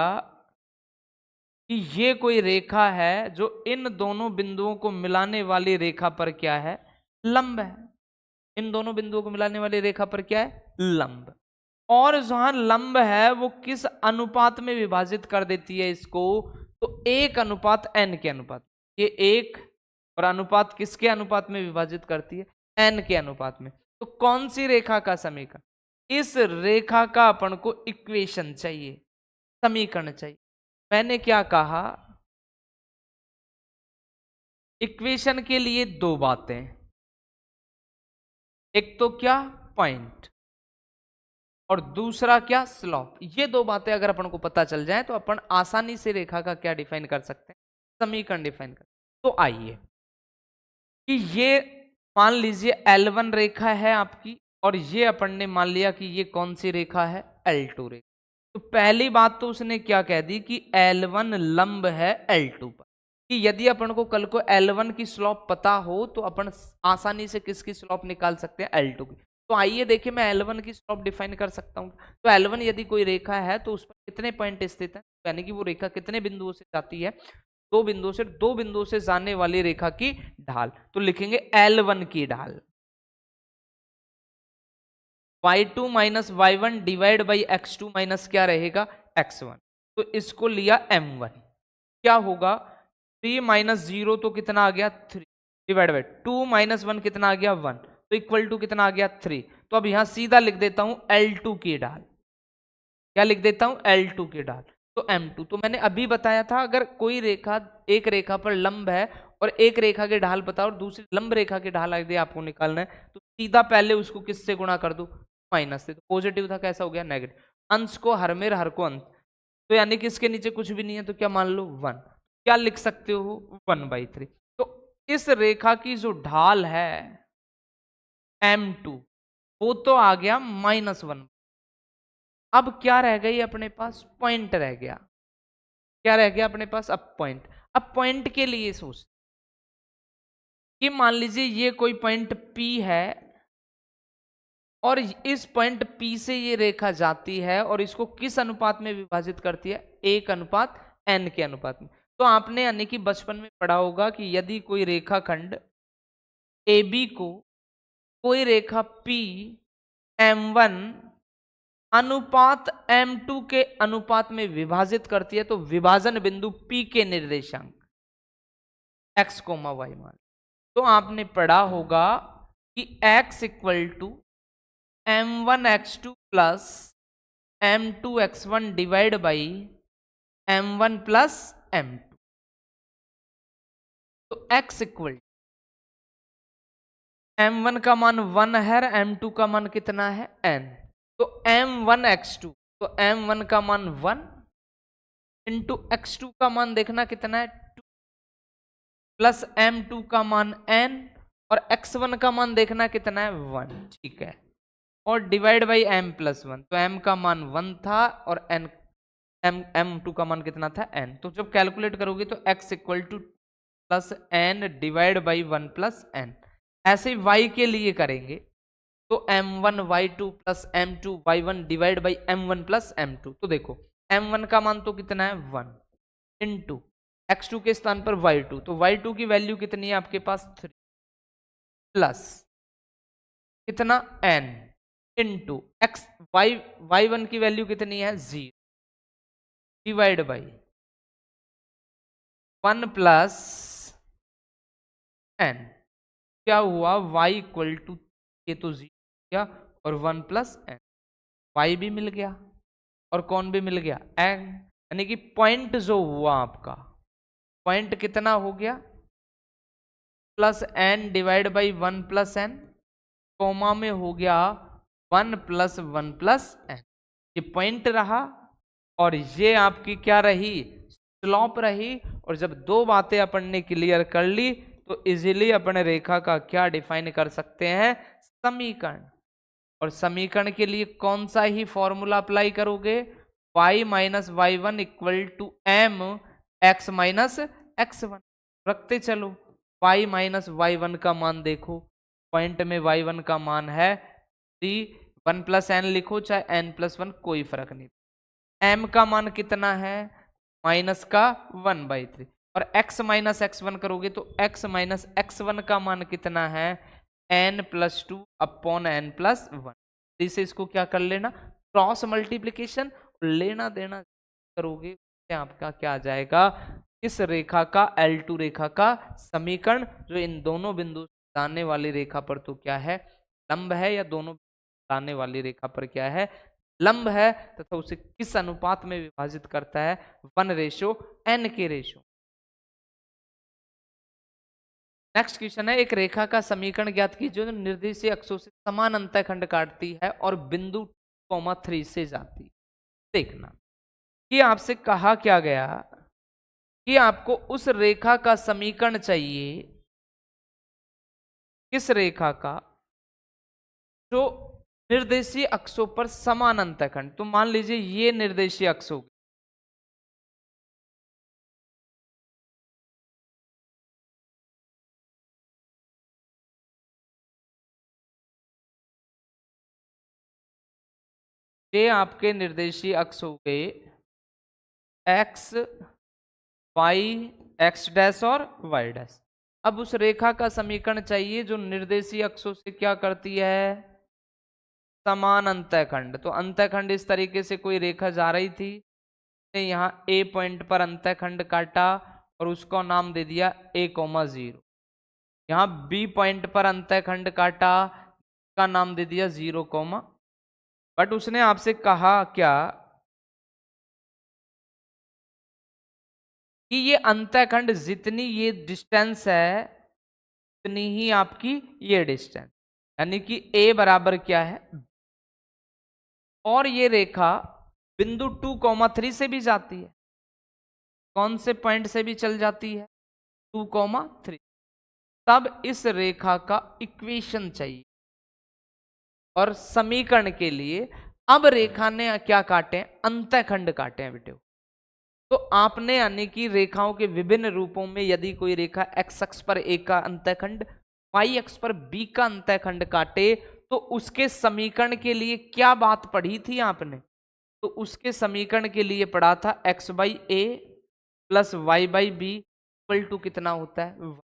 Speaker 1: कि ये कोई रेखा है जो इन दोनों बिंदुओं को मिलाने वाली रेखा पर क्या है, लंब है। इन दोनों बिंदुओं को मिलाने वाली रेखा पर क्या है, लंब। और जहां लंब है वो किस अनुपात में विभाजित कर देती है इसको, तो 1:n के अनुपात। ये एक और अनुपात किसके अनुपात में विभाजित करती है, n के अनुपात में। तो कौन सी रेखा का समीकरण, इस रेखा का अपन को इक्वेशन चाहिए, समीकरण चाहिए। मैंने क्या कहा, इक्वेशन के लिए दो बातें, एक तो क्या पॉइंट और दूसरा क्या स्लॉप। ये दो बातें अगर अपन को पता चल जाए तो अपन आसानी से रेखा का क्या डिफाइन कर सकते हैं, समीकरण डिफाइन कर। तो आइए कि ये मान लीजिए L1 रेखा है आपकी, और ये अपन ने मान लिया कि ये कौन सी रेखा है, L2 रेखा। तो पहली बात तो उसने क्या कह दी कि L1 लंब है L2 पर। कि यदि अपन को कल को L1 की स्लॉप पता हो तो अपन आसानी से किसकी स्लॉप निकाल सकते हैं, L2 की। तो आइए देखिए, मैं L1 की स्लॉप डिफाइन कर सकता हूं। तो L1 यदि कोई रेखा है तो उस पर कितने पॉइंट स्थित है, यानी कि वो रेखा कितने बिंदुओं से जाती है, दो बिंदुओं से जाने वाली रेखा की ढाल। तो लिखेंगे L1 की ढाल y2 minus y1 divide by x2 minus क्या रहेगा, x1। तो इसको लिया m1, क्या होगा 3 माइनस 0 तो कितना आ गया 3, डिवाइड बाई 2 माइनस 1 कितना आ गया 1, तो इक्वल टू कितना आ गया 3। तो अब यहां सीधा लिख देता हूं L2 की ढाल, क्या लिख देता हूं, L2 की ढाल। तो M2 तो मैंने अभी बताया था, अगर कोई रेखा एक रेखा पर लंब है और एक रेखा की ढाल बताओ और दूसरी लंब रेखा की ढाल यदि आपको निकालना है तो सीधा पहले उसको किससे गुणा कर दो, माइनस से। तो पॉजिटिव था, कैसा हो गया नेगेटिव। अंश को हर में हर को अंश, तो यानी कि इसके नीचे कुछ भी नहीं है तो क्या मान लो 1, क्या लिख सकते हो 1/3। तो इस रेखा की जो ढाल है M2 वो तो आ गया -1। अब क्या रह गई अपने पास, पॉइंट रह गया। क्या रह गया अपने पास, अब पॉइंट। अब पॉइंट के लिए सोच कि मान लीजिए ये कोई पॉइंट P है और इस पॉइंट P से ये रेखा जाती है और इसको किस अनुपात में विभाजित करती है, 1:n के अनुपात में। तो आपने यानी कि बचपन में पढ़ा होगा कि यदि कोई रेखाखंड AB को कोई रेखा P M1 अनुपात M2 के अनुपात में विभाजित करती है तो विभाजन बिंदु P के निर्देशांक x, y मान। तो आपने पढ़ा होगा कि x equal to m1x2 plus m2x1 divide by m1 plus m2। तो x इक्वल m1 का मान 1 है, m2 का मान कितना है n। तो m1x2, तो m1 का मान 1 इंटू x2 का मान देखना कितना है 2, प्लस m2 का मान n और x1 का मान देखना कितना है 1, ठीक है। और डिवाइड बाई m+1, तो m का मान 1 था और n m2 का मान कितना था n। तो जब कैलकुलेट करोगे तो x equal two plus n divide by 1 plus n। ऐसे ही y के लिए करेंगे तो m1 y2 plus m2 y1 divide by m1 plus m2। तो देखो m1 का मान तो कितना है 1 इंटू x2 के स्थान पर y2, तो y2 की वैल्यू कितनी है आपके पास 3 प्लस कितना n इंटू x y1 की वैल्यू कितनी है 0 डिवाइड बाई 1 प्लस n। क्या हुआ y इक्वल टू, ये तो 0 क्या, और 1 प्लस n, y भी मिल गया और कौन भी मिल गया n। यानी कि पॉइंट जो हुआ आपका पॉइंट कितना हो गया, plus n divide by 1 plus n, comma में हो गया 1 प्लस 1 प्लस एन, ये पॉइंट रहा और ये आपकी क्या रही, स्लॉप रही। और जब दो बातें अपन ने क्लियर कर ली तो इजीली अपन रेखा का क्या डिफाइन कर सकते हैं, समीकरण। और समीकरण के लिए कौन सा ही फॉर्मूला अप्लाई करोगे, y minus y one equal to m x minus x one. रखते चलो, y माइनस वाई वन का मान देखो, पॉइंट में y1 का मान है 3, 1 प्लस एन लिखो चाहे n प्लस 1, कोई फर्क नहीं। m का मान कितना है, माइनस का 1/3, और x माइनस x1 करोगे तो x माइनस x1 का मान कितना है, n plus 2 upon n plus 1। इसे इसको क्या कर लेना, क्रॉस मल्टीप्लीकेशन, लेना देना करोगे आपका क्या आ जाएगा, इस रेखा का L2 रेखा का समीकरण, जो इन दोनों बिंदु जाने वाली रेखा पर तो क्या है, लंब है, या दोनों जाने वाली रेखा पर क्या है, लंब है, तथा उसे किस अनुपात में विभाजित करता है, 1:n के रेशो। नेक्स्ट क्वेश्चन है, एक रेखा का समीकरण ज्ञात कीजिए जो निर्देशीय अक्षों से समान अंतःखंड काटती है और बिंदु 3 से जाती। देखना कि आपसे कहा क्या गया कि आपको उस रेखा का समीकरण चाहिए, किस रेखा का, जो निर्देशीय अक्षों पर समान अंतःखंड। तो मान लीजिए ये निर्देशीय अक्ष होगी, ये आपके निर्देशीय अक्ष हो गए एक्स वाई, एक्स डैश और वाई डैश। अब उस रेखा का समीकरण चाहिए जो निर्देशीय अक्षों से क्या करती है, समान अंतःखंड। तो अंतःखंड इस तरीके से कोई रेखा जा रही थी, यहाँ ए पॉइंट पर अंतःखंड काटा और उसको नाम दे दिया a,0। यहाँ बी पॉइंट पर अंतःखंड काटा, का नाम दे दिया 0, बट उसने आपसे कहा क्या कि ये अंतःखंड जितनी ये डिस्टेंस है उतनी ही आपकी ये डिस्टेंस, यानी कि a बराबर क्या है, और ये रेखा बिंदु 2,3 से भी जाती है, कौन से पॉइंट से भी चल जाती है, 2,3। तब इस रेखा का इक्वेशन चाहिए, और समीकरण के लिए अब रेखा ने क्या काटे, अंतःखंड काटे हैं बेटे। तो आपने यानी कि रेखाओं के विभिन्न रूपों में यदि कोई रेखा x अक्ष पर a का अंतःखंड, y अक्ष पर b का अंतःखंड काटे, तो उसके समीकरण के लिए क्या बात पढ़ी थी आपने, तो उसके समीकरण के लिए पढ़ा था x/a plus y/b equal to कितना होता है 1।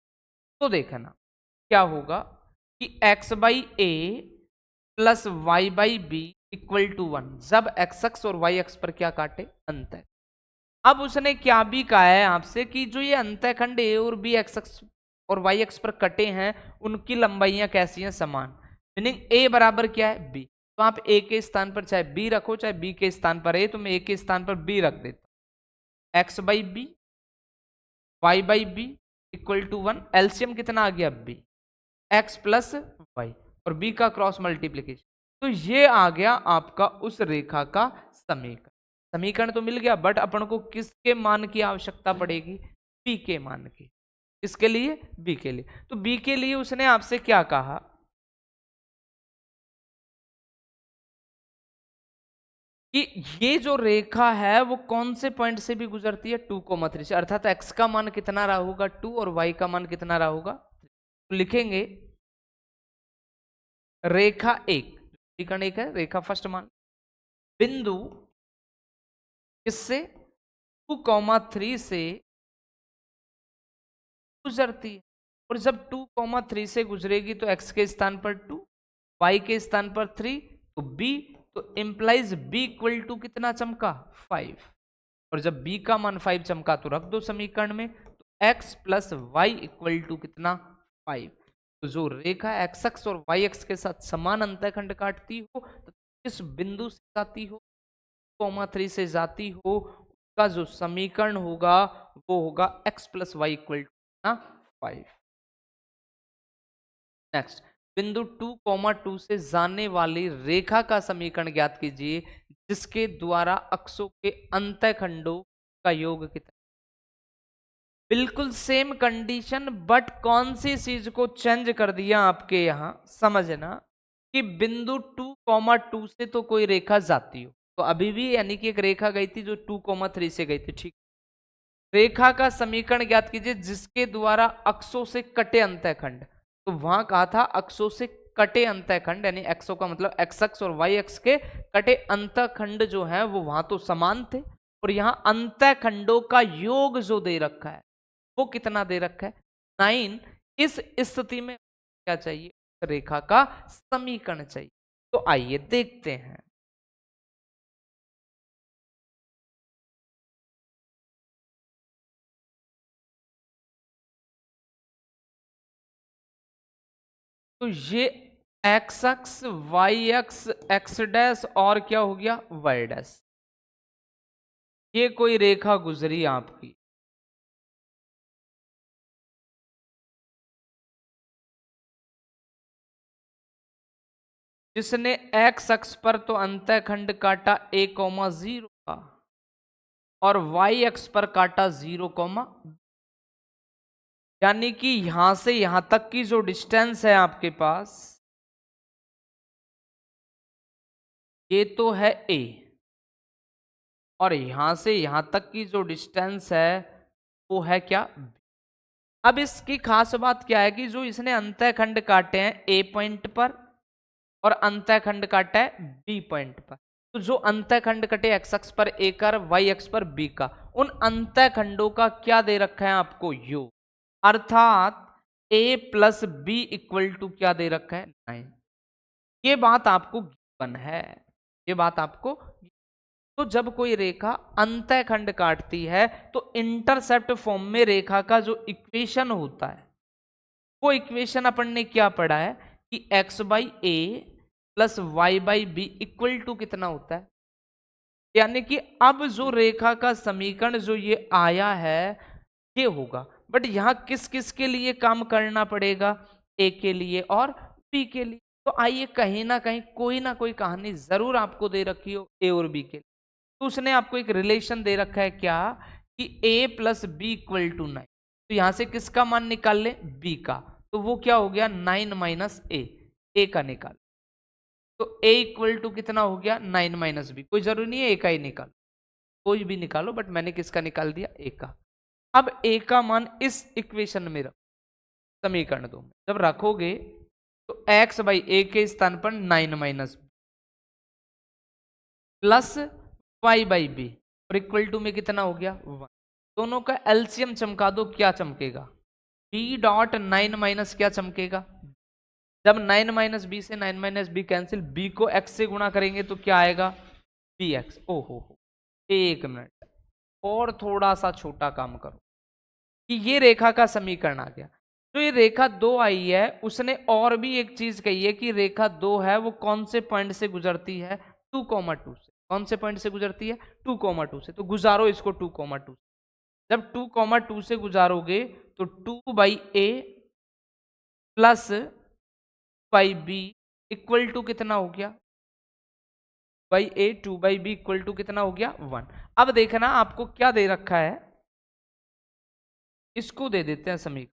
Speaker 1: तो देखना क्या होगा कि x/a plus y/b equal to 1, जब x अक्ष और y अक्ष पर क्या काटे, अंतः। अब उसने क्या भी कहा है आपसे कि जो ये अंतःखंड ए और बी एक्स अक्ष और वाई अक्ष पर कटे हैं उनकी लंबाइयां कैसी हैं, समान। मीनिंग ए बराबर क्या है, बी। तो आप ए के स्थान पर चाहे बी रखो चाहे बी के स्थान पर ए, तो मैं ए के स्थान पर बी रख देता हूं। X by b, y by b equal to 1, LCM कितना आ गया, बी, एक्स प्लस वाई, और बी का क्रॉस मल्टीप्लीकेशन। तो ये आ गया आपका उस रेखा का समीकरण। समीकरण तो मिल गया, बट अपन को किसके मान की आवश्यकता पड़ेगी, बी के मान की। इसके लिए बी के लिए, तो बी के लिए उसने आपसे क्या कहा कि ये जो रेखा है वो कौन से पॉइंट से भी गुजरती है, 2,3 से, अर्थात एक्स का मान कितना रहा होगा 2 और वाई का मान कितना रहा होगा। तो लिखेंगे रेखा एक, समीकरण एक है, रेखा फर्स्ट मान बिंदु किससे 2,3 से गुजरती है, और जब 2,3 से गुजरेगी तो x के स्थान पर 2, y के स्थान पर 3, तो b, तो इंप्लाइज b इक्वल टू कितना चमका 5, और जब b का मान 5 चमका तो रख दो समीकरण में, तो x plus y equal to कितना 5। तो जो रेखा x अक्ष और y अक्ष के साथ समान अंतःखंड काटती हो, तो इस बिंदु से जाती हो, 2,3 से जाती हो, का जो समीकरण होगा वो होगा x plus y equal to 5। Next, बिंदु 2,2 से जाने वाली रेखा का समीकरण ज्ञात कीजिए जिसके द्वारा अक्षों के अंतःखंडों का योग कितना। बिल्कुल सेम कंडीशन, बट कौन सी चीज को चेंज कर दिया आपके यहां समझना कि बिंदु 2,2 से तो कोई रेखा जाती हो, तो अभी भी यानी कि एक रेखा गई थी जो 2,3 से गई थी, ठीक। रेखा का समीकरण ज्ञात कीजिए जिसके द्वारा अक्षों से कटे अंतःखंड, तो वहां कहा था अक्षों से कटे अंतःखंड, यानी अक्षों का मतलब एक्स अक्ष और वाई अक्ष के कटे अंतःखंड जो है वो वहां तो समान थे, और यहां अंतःखंडों का योग जो दे रखा है वो कितना दे रखा है 9। इस स्थिति में क्या चाहिए, रेखा का समीकरण चाहिए। तो आइए देखते हैं। तो ये x x y x x dash और क्या हो गया वाई डैश, ये कोई रेखा गुजरी आपकी, जिसने एक्स अक्ष पर तो अंतःखंड काटा a,0 का और वाई अक्ष पर काटा 0, यानी कि यहां से यहां तक की जो डिस्टेंस है आपके पास ये तो है a, और यहां से यहां तक की जो डिस्टेंस है वो है क्या b। अब इसकी खास बात क्या है कि जो इसने अंतःखंड काटे हैं a पॉइंट पर और अंतःखंड काटा है बी पॉइंट पर, तो जो अंतःखंड कटे एक्स अक्ष पर ए का वाई अक्ष पर बी का, उन अंतःखंडों का क्या दे रखा है आपको योग, अर्थात ए प्लस बी इक्वल टू क्या दे रखा है 9। ये बात आपको गिवन है, ये बात आपको। तो जब कोई रेखा अंतःखंड काटती है तो इंटरसेप्ट फॉर्म में रेखा का जो इक्वेशन होता है वो इक्वेशन अपन ने क्या पढ़ा है कि x by a plus y by b equal to कितना होता है, यानी कि अब जो रेखा का समीकरण जो ये आया है ये होगा, बट यहां किस किस के लिए काम करना पड़ेगा, ए के लिए और बी के लिए। तो आइए कहीं ना कोई कहानी जरूर आपको दे रखी हो ए और बी के लिए, तो उसने आपको एक रिलेशन दे रखा है क्या कि a plus b equal to 9, तो यहां से किसका मान निकाल ले b का, तो वो क्या हो गया 9 माइनस ए का निकाल, तो a इक्वल टू कितना हो गया 9 माइनस बी, कोई जरूरी नहीं है a का ही निकाल, कोई भी निकालो, बट मैंने किसका निकाल दिया a का। अब a का मान इस इक्वेशन में रखो, समीकरण 2 में जब रखोगे तो x बाई ए के स्थान पर 9 minus plus y by b और इक्वल टू में कितना हो गया 1, दोनों का एलसीएम चमका दो, क्या चमकेगा बी डॉट 9 माइनस क्या चमकेगा, जब 9 माइनस बी से 9 माइनस बी कैंसिल, बी को एक्स से गुणा करेंगे तो क्या आएगा बी एक्स। ओहो हो, एक मिनट और थोड़ा सा छोटा काम करो कि ये रेखा का समीकरण आ गया, तो ये रेखा 2 आई है, उसने और भी एक चीज कही है कि रेखा 2 है वो कौन से पॉइंट से गुजरती है 2,2 से, कौन से पॉइंट से गुजरती है 2,2 से, तो गुजारो इसको 2,2 से, जब 2,2 से गुजारोगे तो 2 by a plus by b equal to कितना हो गया by a, 2 by b equal to कितना हो गया 1। अब देखना आपको क्या दे रखा है, इसको दे देते हैं समीकरण,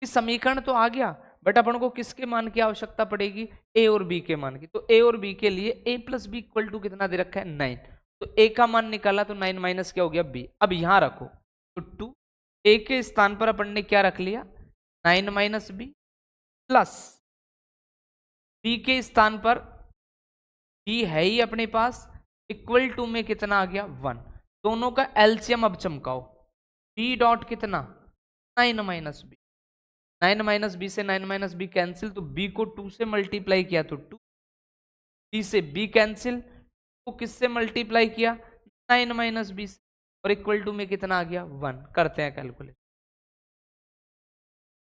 Speaker 1: इस समीकरण तो आ गया, बट अपन को किसके मान की आवश्यकता पड़ेगी ए और बी के मान की, तो ए और बी के लिए ए प्लस बी इक्वल टू कितना दे रखा है 9, तो ए का मान निकाला तो 9 माइनस क्या हो गया बी, अब यहां रखो तो 2, ए के स्थान पर अपन ने क्या रख लिया 9 माइनस बी प्लस बी के स्थान पर बी है ही अपने पास, इक्वल टू में कितना आ गया 1, दोनों का एलसीएम अब चमकाओ, बी डॉट कितना 9 माइनस बी, 9 माइनस बी से 9 माइनस बी कैंसिल, तो बी को 2 से मल्टीप्लाई किया तो 2, बी से बी कैंसिल, तो किससे मल्टीप्लाई किया 9 माइनस बी से, और इक्वल टू में कितना आ गया 1, करते हैं कैलकुलेट,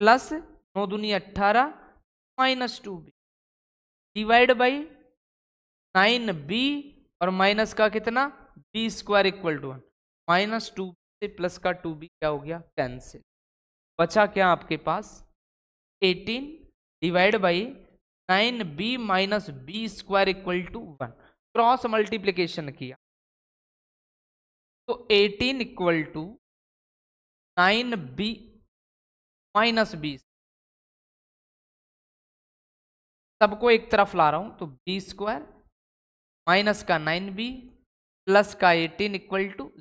Speaker 1: प्लस 9 दूनी 18 minus 2b divide by 9b और माइनस का कितना b स्क्वायर इक्वल टू 1, -2 से प्लस का 2b क्या हो गया, कैंसिल। बचा क्या आपके पास, 18 divide by 9b minus b square equal to 1। Cross multiplication किया तो 18 equal to 9b minus B, सबको एक तरफ ला रहा हूं तो बी स्क्वायर माइनस का 9b प्लस का 18 इक्वल टू।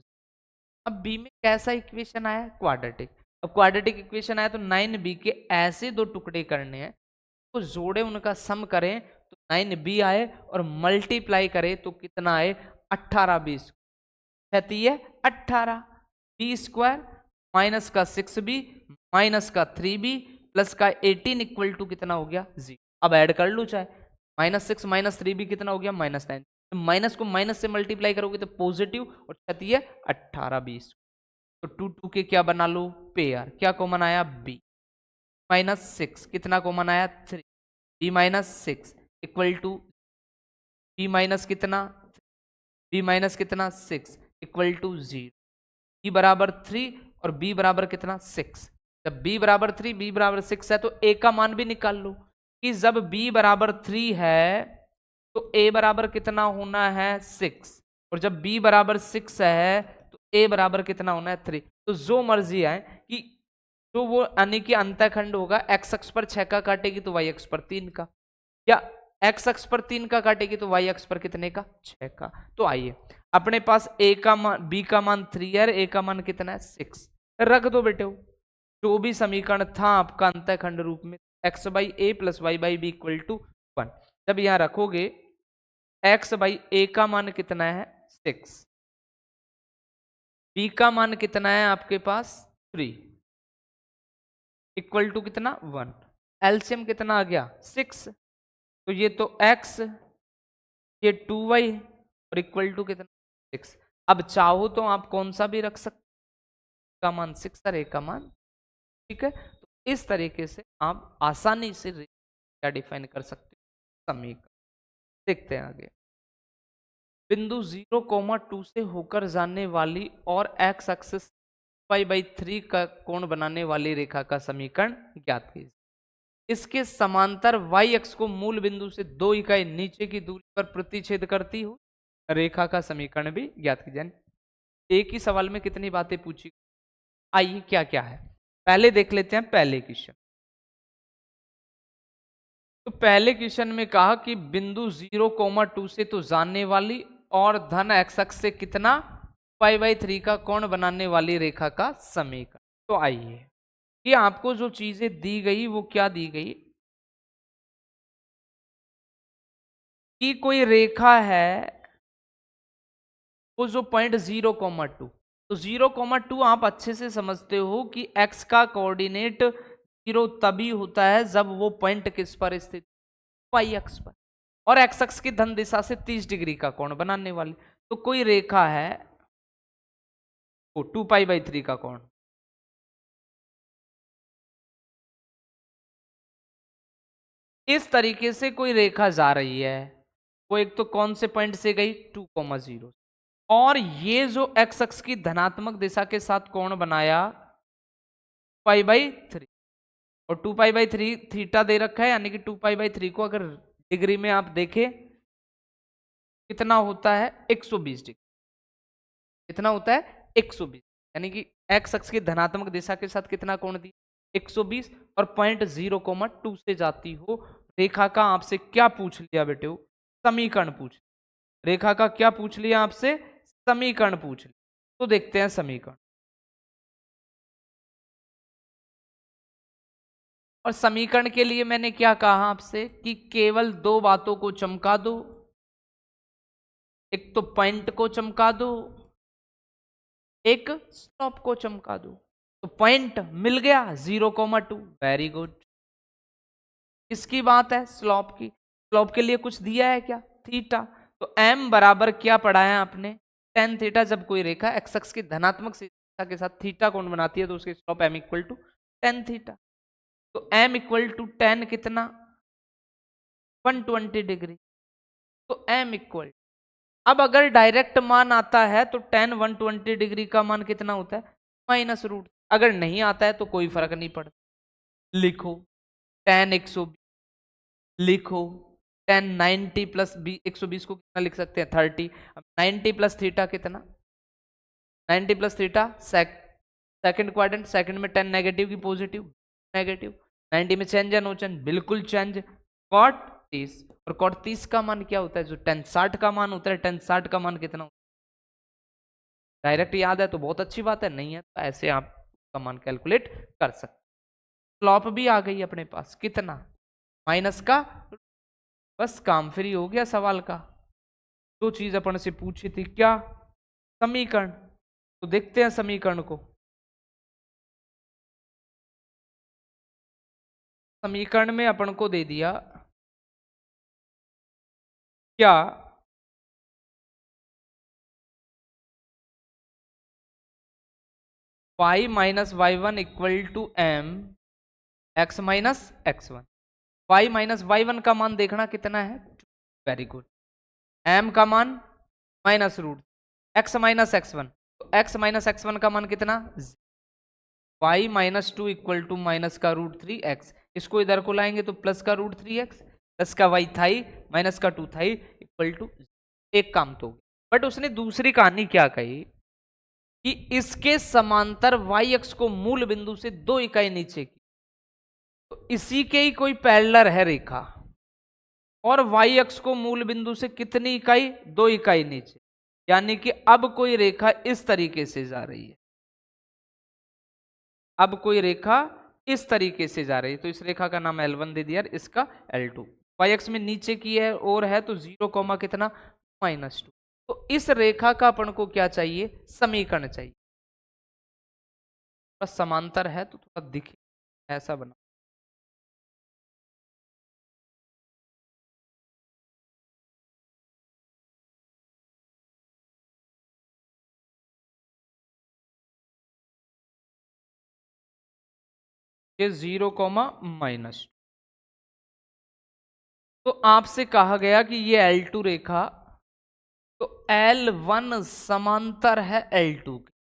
Speaker 1: अब बी में कैसा इक्वेशन आया, क्वाड्रेटिक। अब क्वाड्रेटिक इक्वेशन आया तो 9b के ऐसे दो टुकड़े करने हैं तो जोड़े, उनका सम करें तो 9b आए और मल्टीप्लाई करें तो कितना आए, 18b। छती है 18 बी स्क्वायर माइनस का 6b माइनस का 3b प्लस का 18 इक्वल टू कितना हो गया, 0। अब ऐड कर लो चाहे, -6 माइनस 3b कितना हो गया, -9। तो माइनस को माइनस से मल्टीप्लाई करोगे तो पॉजिटिव, और छती है 18b। तो 2 2 के क्या बना लो, पेयर। क्या कॉमन आया, b -6 कितना कॉमन आया, 3। b -6 equal to b minus कितना, b माइनस कितना 6 इक्वल टू 0। b बराबर 3 और b बराबर कितना 6। जब b बराबर 3 b बराबर 6 है तो a का मान भी निकाल लो कि जब b बराबर 3 है तो a बराबर कितना होना है 6, और जब b बराबर 6 है तो a बराबर कितना होना है 3। तो जो मर्जी आए कि जो वो यानी कि अंतःखंड होगा, x अक्ष पर 6 का काटेगी तो y अक्ष पर 3 का, या x अक्ष पर 3 का काटेगी तो y अक्ष पर कितने का, 6 का। तो आइए अपने पास a का मान, b का मान 3 है, a का मान कितना है 6, रख दो बेटे। जो भी समीकरण था आपका अंतःखंड रूप में, x by a plus y by b equal to 1, जब यहां रखोगे x बाई ए का मान कितना है 6, b का मान कितना है आपके पास 3 इक्वल टू कितना 1, एलसीएम कितना आ गया 6। तो ये तो x, ये 2y और इक्वल टू कितना 6। अब चाहो तो आप कौन सा भी रख सकते, का मान 6 और a का मान, ठीक है। तो इस तरीके से आप आसानी से क्या डिफाइन कर सकते हो, समीकरण। देखते हैं आगे, बिंदु 0,2 से होकर जाने वाली और x एक्सिस y/3 का कोण बनाने वाली रेखा का समीकरण ज्ञात कीजिए। इसके समांतर y अक्ष को मूल बिंदु से 2 इकाई नीचे की दूरी पर प्रतिच्छेद करती हो रेखा का समीकरण भी ज्ञात कीजिए। एक ही सवाल में कितनी बातें पूछी, आइए क्या क्या है पहले देख लेते हैं। पहले क्वेश्चन, तो पहले क्वेश्चन में कहा कि बिंदु 0,2 से तो जानने वाली और धन x अक्ष से कितना π/3 का कोण बनाने वाली रेखा का समीकरण। तो आइए, ये आपको जो चीजें दी गई वो क्या दी गई कि कोई रेखा है, वो जो पॉइंट 0,2, तो 0,2 आप अच्छे से समझते हो कि x का कोऑर्डिनेट 0 तभी होता है जब वो पॉइंट किस पर स्थित, y अक्ष पर, और x अक्ष की धन दिशा से 30 डिग्री का कोण बनाने वाली। तो कोई रेखा है वो 2π/3 का कोण, इस तरीके से कोई रेखा जा रही है, वो एक तो कौन से पॉइंट से गई 2,0, और ये जो x अक्ष की धनात्मक दिशा के साथ कोण बनाया π/3, और 2π/3 थीटा दे रखा है, यानी कि 2π/3 को अगर डिग्री में आप देखें कितना होता है 120 डिग्री, कितना होता है 120, यानी कि x अक्ष की धनात्मक दिशा के साथ कितना कोण दिया 120, और पॉइंट 0,2 से जाती हो रेखा का आपसे क्या पूछ लिया बेटे, समीकरण पूछ, रेखा का क्या पूछ लिया आपसे, समीकरण पूछ लिया। तो देखते हैं समीकरण, और समीकरण के लिए मैंने क्या कहा आपसे कि केवल दो बातों को चमका दो, एक तो पॉइंट को चमका दो, एक स्टॉप को चमका दो। तो पॉइंट मिल गया 0,2, वेरी गुड। किसकी बात है, स्लॉप की। स्लॉप के लिए कुछ दिया है क्या, थीटा। तो m बराबर क्या पढ़ा है आपने, tan थीटा। जब कोई रेखा x अक्ष की धनात्मक दिशा के साथ थीटा कोण बनाती है तो उसके slope m equal to tan theta. तो m इक्वल टू tan कितना 120 डिग्री। तो m इक्वल अब अगर डायरेक्ट मान आता है तो tan 120 डिग्री का मान कितना होता है, माइनस रूट। अगर नहीं आता है तो कोई फर्क नहीं पड़ता। लिखो tan 120, लिखो tan 90 प्लस 120 को कितना लिख सकते हैं, 30। अब 90 प्लस थीटा कितना, 90 plus theta second quadrant, second में 10 नेगेटिव की पॉजिटिव, नेगेटिव 90 में चेंज या नो चेंज, बिल्कुल चेंज। कॉट 30, और कॉट 30 का मान क्या होता है, जो tan 60 का मान होता है, tan 60 का मान कितना होता है, डायरेक्ट याद है तो बहुत अच्छी बात है, नहीं है तो ऐसे आप का मान कैलकुलेट कर सकते। स्लॉप भी आ गई अपने पास, कितना, माइनस का, बस काम फ्री हो गया सवाल का। दो चीज अपन से पूछी थी, क्या, समीकरण। तो देखते हैं समीकरण को। समीकरण में अपन को दे दिया क्या, y minus y one equal to m x minus x one. Y minus y one का मान देखना कितना है, वेरी गुड। एम का मान minus root, x minus x one, तो एक्स माइनस एक्स वन का मान कितना, y minus two equal to minus का रूट थ्री एक्स। इसको इधर को लाएंगे तो प्लस का रूट थ्री एक्स, प्लस का वाई थाई माइनस का टू थाई इक्वल टू, एक काम तो। बट उसने दूसरी कहानी क्या कही कि इसके समांतर y अक्ष को मूल बिंदु से 2 इकाई नीचे की, तो इसी के ही कोई पैरेलल है रेखा, और y अक्ष को मूल बिंदु से कितनी इकाई, 2 इकाई नीचे, यानी कि अब कोई रेखा इस तरीके से जा रही है, अब कोई रेखा इस तरीके से जा रही है, तो इस रेखा का नाम L1 दे दिया, इसका L2। y अक्ष में नीचे की है और है तो 0 कॉमा कितना, -2। तो इस रेखा का अपन को क्या चाहिए, समीकरण चाहिए। बस समांतर है तो थोड़ा दिखे ऐसा बना, ये 0 कॉमा -2। तो आपसे कहा गया कि ये L2 रेखा, तो L1 समांतर है L2 के,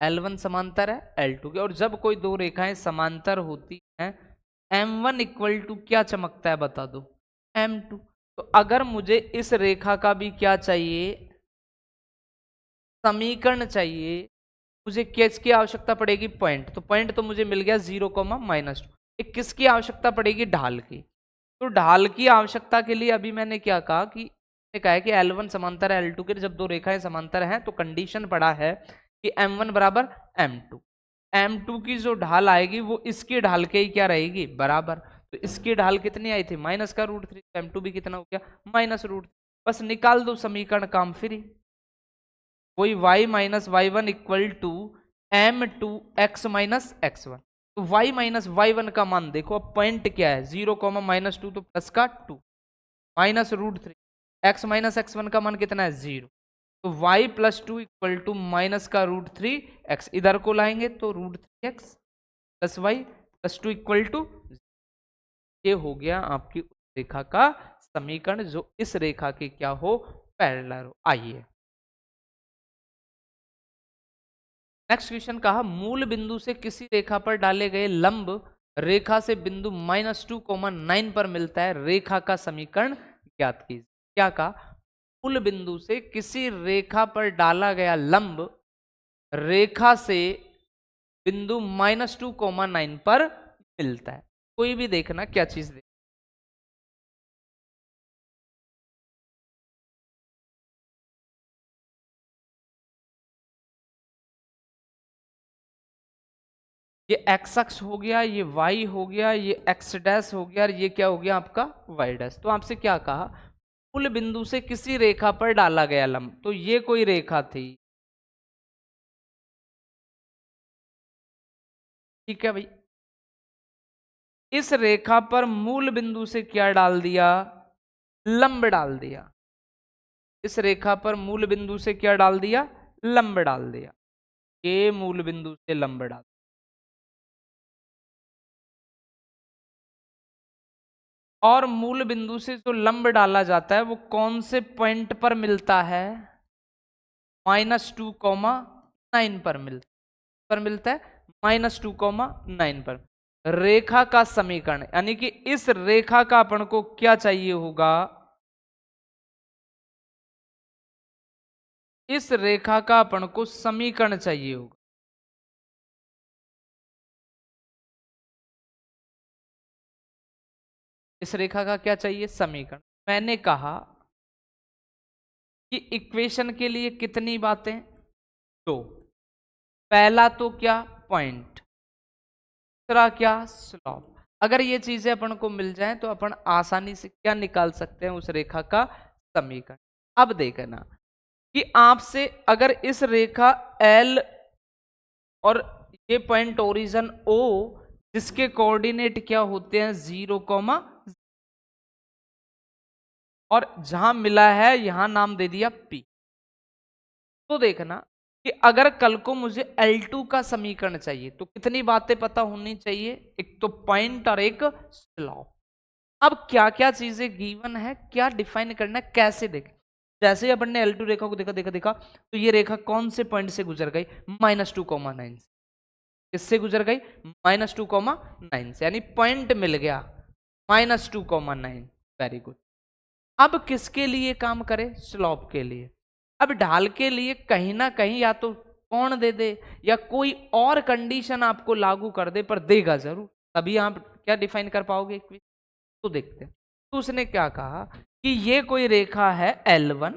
Speaker 1: L1 समांतर है L2 के, और जब कोई दो रेखाएं समांतर होती हैं, M1 इक्वल टू क्या चमकता है बता दो, M2। तो अगर मुझे इस रेखा का भी क्या चाहिए, समीकरण चाहिए, मुझे किसकी आवश्यकता पड़ेगी, पॉइंट। तो पॉइंट तो मुझे मिल गया 0 कॉमा -2। एक किसकी आवश्यकता पड़ेगी, ढाल की। तो ढाल की आवश्यकता के लिए अभी मैंने क्या कहा कि कहा है कि L1 समांतर है L2 के, जब दो रेखाएं समांतर हैं तो कंडीशन पड़ा है कि M1 बराबर M2। M2 की जो ढाल आएगी वो इसकी ढाल के ही क्या रहेगी, बराबर। तो इसकी ढाल कितनी आई थी, माइनस का रूट थ्री, M2 भी कितना हो गया, माइनस रूट। बस निकाल दो समीकरण, काम फ्री। वही y minus y one equal to M2 x minus x one. तो y माइनस वाई वन का मान देखो, अब पॉइंट क्या है, 0 कॉमा -2, तो प्लस का 2 minus root three, x minus x one का मान कितना है, 0। तो y plus two equal to minus का रूट थ्री एक्स, इधर को लाएंगे तो root three x plus y plus two equal to, ये हो गया आपकी रेखा का समीकरण, जो इस रेखा के क्या हो, पैरेलल हो। आइए नेक्स्ट क्वेश्चन, कहा मूल बिंदु से किसी रेखा पर डाले गए लंब रेखा से बिंदु -2,9 पर मिलता है, रेखा का समीकरण ज्ञात कीजिए। क्या कहा, मूल बिंदु से किसी रेखा पर डाला गया लंब रेखा से बिंदु -2,9 पर मिलता है। कोई भी देखना क्या चीज दे, ये एक्स अक्ष हो गया, ये वाई हो गया, ये एक्स डैश हो गया, और ये क्या हो गया आपका वाई डैश। तो आपसे क्या कहा, मूल बिंदु से किसी रेखा पर डाला गया लंब, तो ये कोई रेखा थी, ठीक है भाई। इस रेखा पर मूल बिंदु से क्या डाल दिया, लंब डाल दिया। इस रेखा पर मूल बिंदु से क्या डाल दिया, लंब डाल दिया। ये मूल बिंदु से लंब डाल, और मूल बिंदु से जो लंब डाला जाता है वो कौन से पॉइंट पर मिलता है? -2,9 पर मिलता है, -2,9 पर। रेखा का समीकरण यानी कि इस रेखा का अपन को क्या चाहिए होगा? इस रेखा का अपन को समीकरण चाहिए होगा। इस रेखा का क्या चाहिए? समीकरण। मैंने कहा कि इक्वेशन के लिए कितनी बातें? दो। पहला तो क्या? पॉइंट। दूसरा क्या? स्लॉप। अगर ये चीजें अपन को मिल जाएं तो अपन आसानी से क्या निकाल सकते हैं? उस रेखा का समीकरण। अब देखना कि आपसे अगर इस रेखा L और ये पॉइंट ओरिजिन O जिसके कोऑर्डिनेट क्या होते हैं? 0, और जहां मिला है यहां नाम दे दिया P। तो देखना कि अगर कल को मुझे L2 का समीकरण चाहिए तो कितनी बातें पता होनी चाहिए? एक तो पॉइंट और एक स्लॉप। अब क्या क्या चीजें गिवन है, क्या डिफाइन करना है, कैसे देखें? जैसे ही अपन ने L2 रेखा को देखा तो ये रेखा कौन से पॉइंट से गुजर गई? -2,9 से। किससे गुजर गई? -2,9 से, यानी पॉइंट मिल गया -2,9। Very good. अब किसके लिए काम करे? स्लॉप के लिए। अब ढाल के लिए कहीं ना कहीं या तो कोण दे दे या कोई और कंडीशन आपको लागू कर दे, पर देगा जरूर, तभी आप क्या डिफाइन कर पाओगे इक्वेशन। तो देखते हैं। तो उसने क्या कहा कि ये कोई रेखा है L1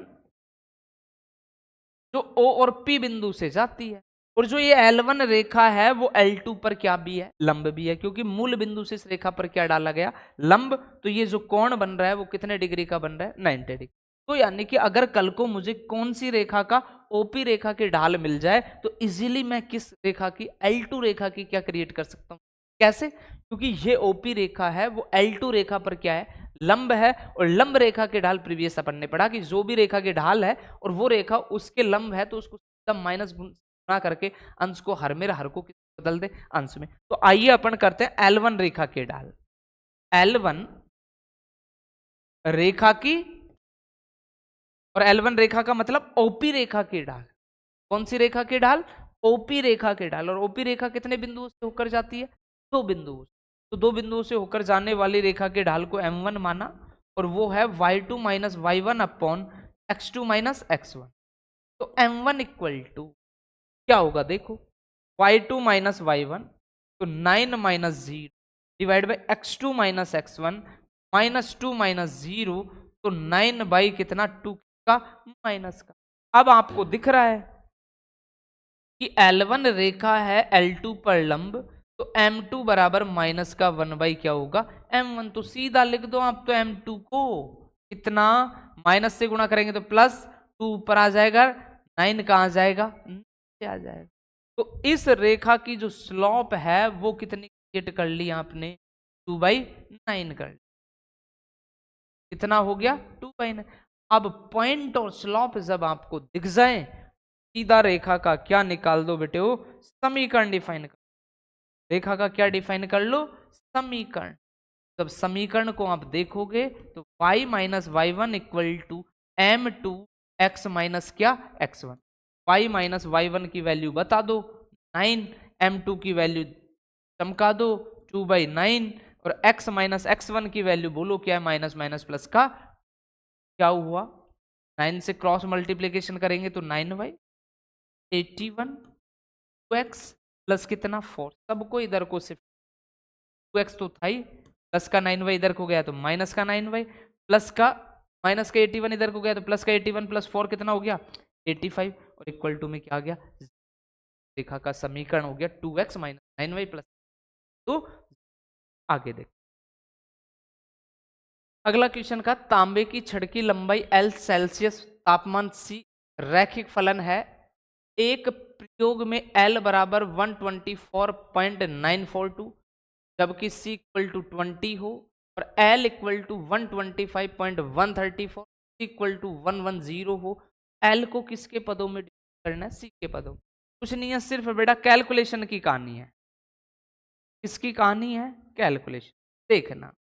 Speaker 1: जो O और P बिंदु से जाती है, और जो ये L1 रेखा है वो L2 पर क्या भी है? लंब भी है, क्योंकि मूल बिंदु से इस रेखा पर क्या डाला गया? लंब। तो ये जो कोण बन रहा है वो कितने डिग्री का बन रहा है? 90 डिग्री। तो यानी कि अगर कल को मुझे कौन सी रेखा का OP रेखा की ढाल मिल जाए तो इजीली मैं किस रेखा की? L2 रेखा की क्या क्रिएट कर सकता हूं? कैसे? क्योंकि ये OP रेखा है वो L2 रेखा पर क्या है? लंब है। और लंब रेखा के ढाल प्रीवियस अपन ने पढ़ा कि जो भी रेखा की ढाल है और वो रेखा उसके लंब है तो उसको सीधा माइनस गुना करके अंश को हर में हर को बदल दे अंश में। तो आइए अपन करते हैं L1 रेखा की ढाल। L1 रेखा की, और L1 रेखा का मतलब OP रेखा की ढाल। कौन सी रेखा की ढाल? OP रेखा की ढाल। और OP रेखा कितने बिंदुओं से होकर जाती है? दो बिंदुओं से। तो दो बिंदुओं से होकर जाने वाली रेखा की ढाल को M1 माना, और वो है y2 minus y1 upon x2 minus x1। तो M1 इक्वल टू क्या होगा? देखो, y2 माइनस y1 तो 9 minus 0 divide by x2 minus x1 -2 minus 0, तो 9 बाई कितना? 2 का माइनस का। अब आपको दिख रहा है कि L1 रेखा है L2 पर लंब, तो M2 बराबर माइनस का 1 बाई क्या होगा? M1। तो सीधा लिख दो आप तो M2 को इतना, माइनस से गुणा करेंगे तो प्लस 2 ऊपर आ जाएगा, 9 कहाँ जाएगा? नीचे आ जाएगा। तो इस रेखा की जो स्लॉप है वो कितनी क्रिएट कर ली आपने? 2/9 कर ली। कितना हो गया? 2/9। अब पॉइंट और स्लॉप जब आपको दिख जाए, सीधा रेखा का क्या निकाल दो बेटे? वो समीकरण डिफाइन कर। रेखा का क्या डिफाइन कर लो? समीकरण। जब समीकरण को आप देखोगे तो y minus y one equal to M2 x minus क्या? x1। y minus y one की वैल्यू बता दो 9, M2 की वैल्यू चमका दो 2/9, और x माइनस x1 की वैल्यू बोलो क्या है? माइनस माइनस प्लस का क्या हुआ? 9 से क्रॉस मल्टीप्लीकेशन करेंगे तो 9/81, 2x प्लस कितना? 4। सबको इधर को सिर्फ 2x तो था ही, प्लस का 9y इधर को गया तो माइनस का 9y, प्लस का माइनस का 81 इधर को गया तो प्लस का 81 प्लस 4 कितना हो गया? 85, और इक्वल टू में क्या आ गया? रेखा का समीकरण हो गया 2x माइनस 9y प्लस। तो आगे देख, अगला क्वेश्चन का, तांबे की छड़ की लंबाई L सेल्सियस, तापमान C, रैखिक फलन है। एक प्रयोग में L बराबर 124.942 जबकि C इक्वल टू 20 हो, और L equal to 125.134, equal to 110 हो। L को किसके पदों में करना है? C के पदों में। कुछ नहीं है, सिर्फ बेटा कैलकुलेशन की कहानी है। किसकी कहानी है? कैलकुलेशन। देखना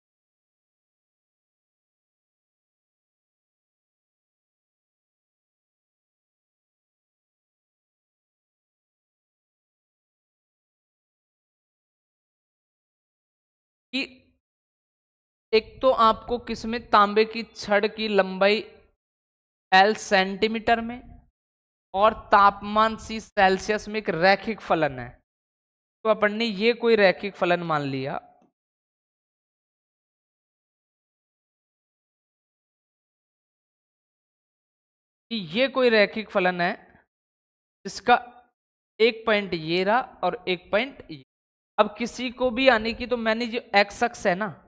Speaker 1: कि एक तो आपको किसमें तांबे की छड़ की लंबाई L सेंटीमीटर में और तापमान C सेल्सियस में एक रैखिक फलन है। तो अपन ने ये कोई रैखिक फलन मान लिया। कि ये कोई रैखिक फलन है जिसका एक पॉइंट ये रहा और एक पॉइंट ये। अब किसी को भी आने की, तो मैंने जो एक्स अक्स है ना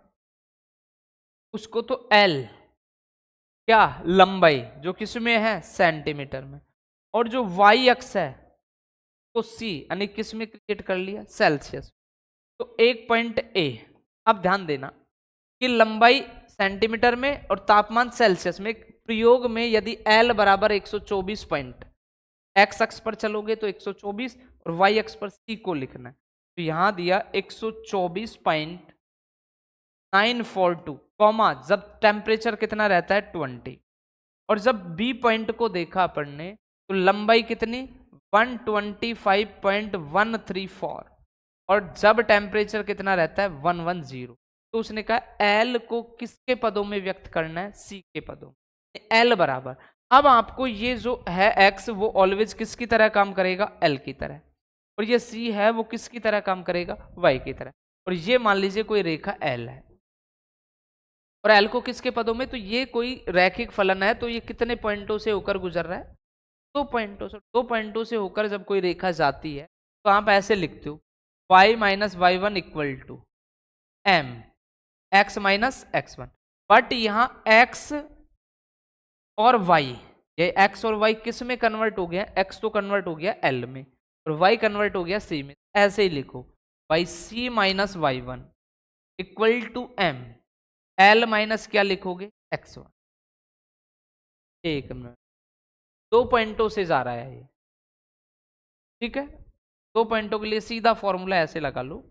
Speaker 1: उसको तो एल क्या लंबाई जो किसमें है सेंटीमीटर में, और जो वाई अक्स है तो सी यानी किस में क्रिएट कर लिया सेल्सियस। तो एक पॉइंट ए। अब ध्यान देना कि लंबाई सेंटीमीटर में और तापमान सेल्सियस में। प्रयोग में यदि एल बराबर 124 पॉइंट, एक्स अक्ष पर चलोगे तो 124 और वाई अक्ष पर सी को लिखना है। तो यहां दिया 124.942 कॉमा जब टेम्परेचर कितना रहता है 20, और जब बी पॉइंट को देखा अपन ने तो लंबाई कितनी 125.134 और जब टेम्परेचर कितना रहता है 110। तो उसने कहा एल को किसके पदों में व्यक्त करना है सी के पदों में। एल बराबर, अब आपको ये जो है एक्स वो ऑलवेज किसकी तरह काम करेगा एल की तरह, और ये सी है वो किसकी तरह काम करेगा वाई की तरह। और ये मान लीजिए कोई रेखा एल है और एल को किसके पदों में, तो ये कोई रैखिक फलन है। तो ये कितने पॉइंटों से होकर गुजर रहा है 2 पॉइंटों से। 2 पॉइंटों से होकर जब कोई रेखा जाती है तो आप ऐसे लिखते हो y minus y one equal to m x minus x one. But यहां x और y, ये x और y किस में कन्वर्ट हो गया, x तो कन्वर्ट हो गया l में और y कन्वर्ट हो गया c में। ऐसे ही लिखो y c minus y one equal to m l minus क्या लिखोगे x1। एक मिनट, 2 पॉइंटों से जा रहा है ये, ठीक है। 2 पॉइंटों के लिए सीधा फॉर्मूला ऐसे लगा लो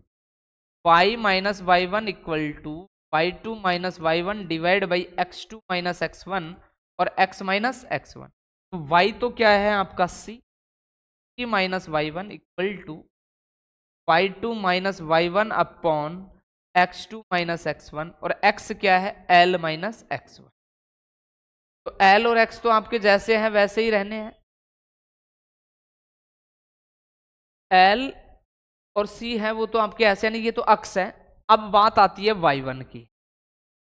Speaker 1: y minus y one equal to y two minus y one divide by x two minus x one और x माइनस एक्स वन। तो y तो क्या है आपका c minus y one equal to y two minus y one upon x two minus x one और x क्या है l minus x one. तो l और x तो आपके जैसे हैं वैसे ही रहने हैं, l और c है वो तो आपके ऐसे नहीं, ये तो अक्स है। अब बात आती है y1 की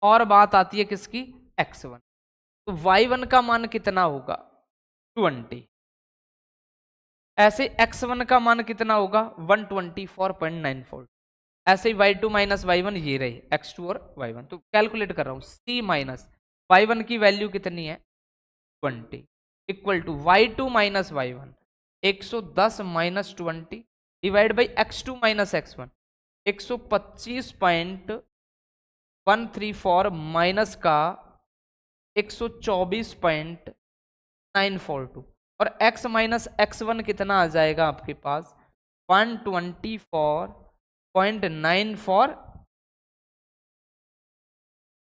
Speaker 1: और बात आती है किसकी x1। तो y1 का मान कितना होगा 20, ऐसे x1 का मान कितना होगा 124.94। ऐसे ही y2 माइनस वाई वन ये रहे x2 और y1। तो कैलकुलेट कर रहा हूं c माइनस y1 की वैल्यू कितनी है 20 equal to y2 minus y one 110 minus 20 divide by x2 minus x1 125.134 minus का 124.942 और x माइनस x1 कितना आ जाएगा आपके पास 124.94।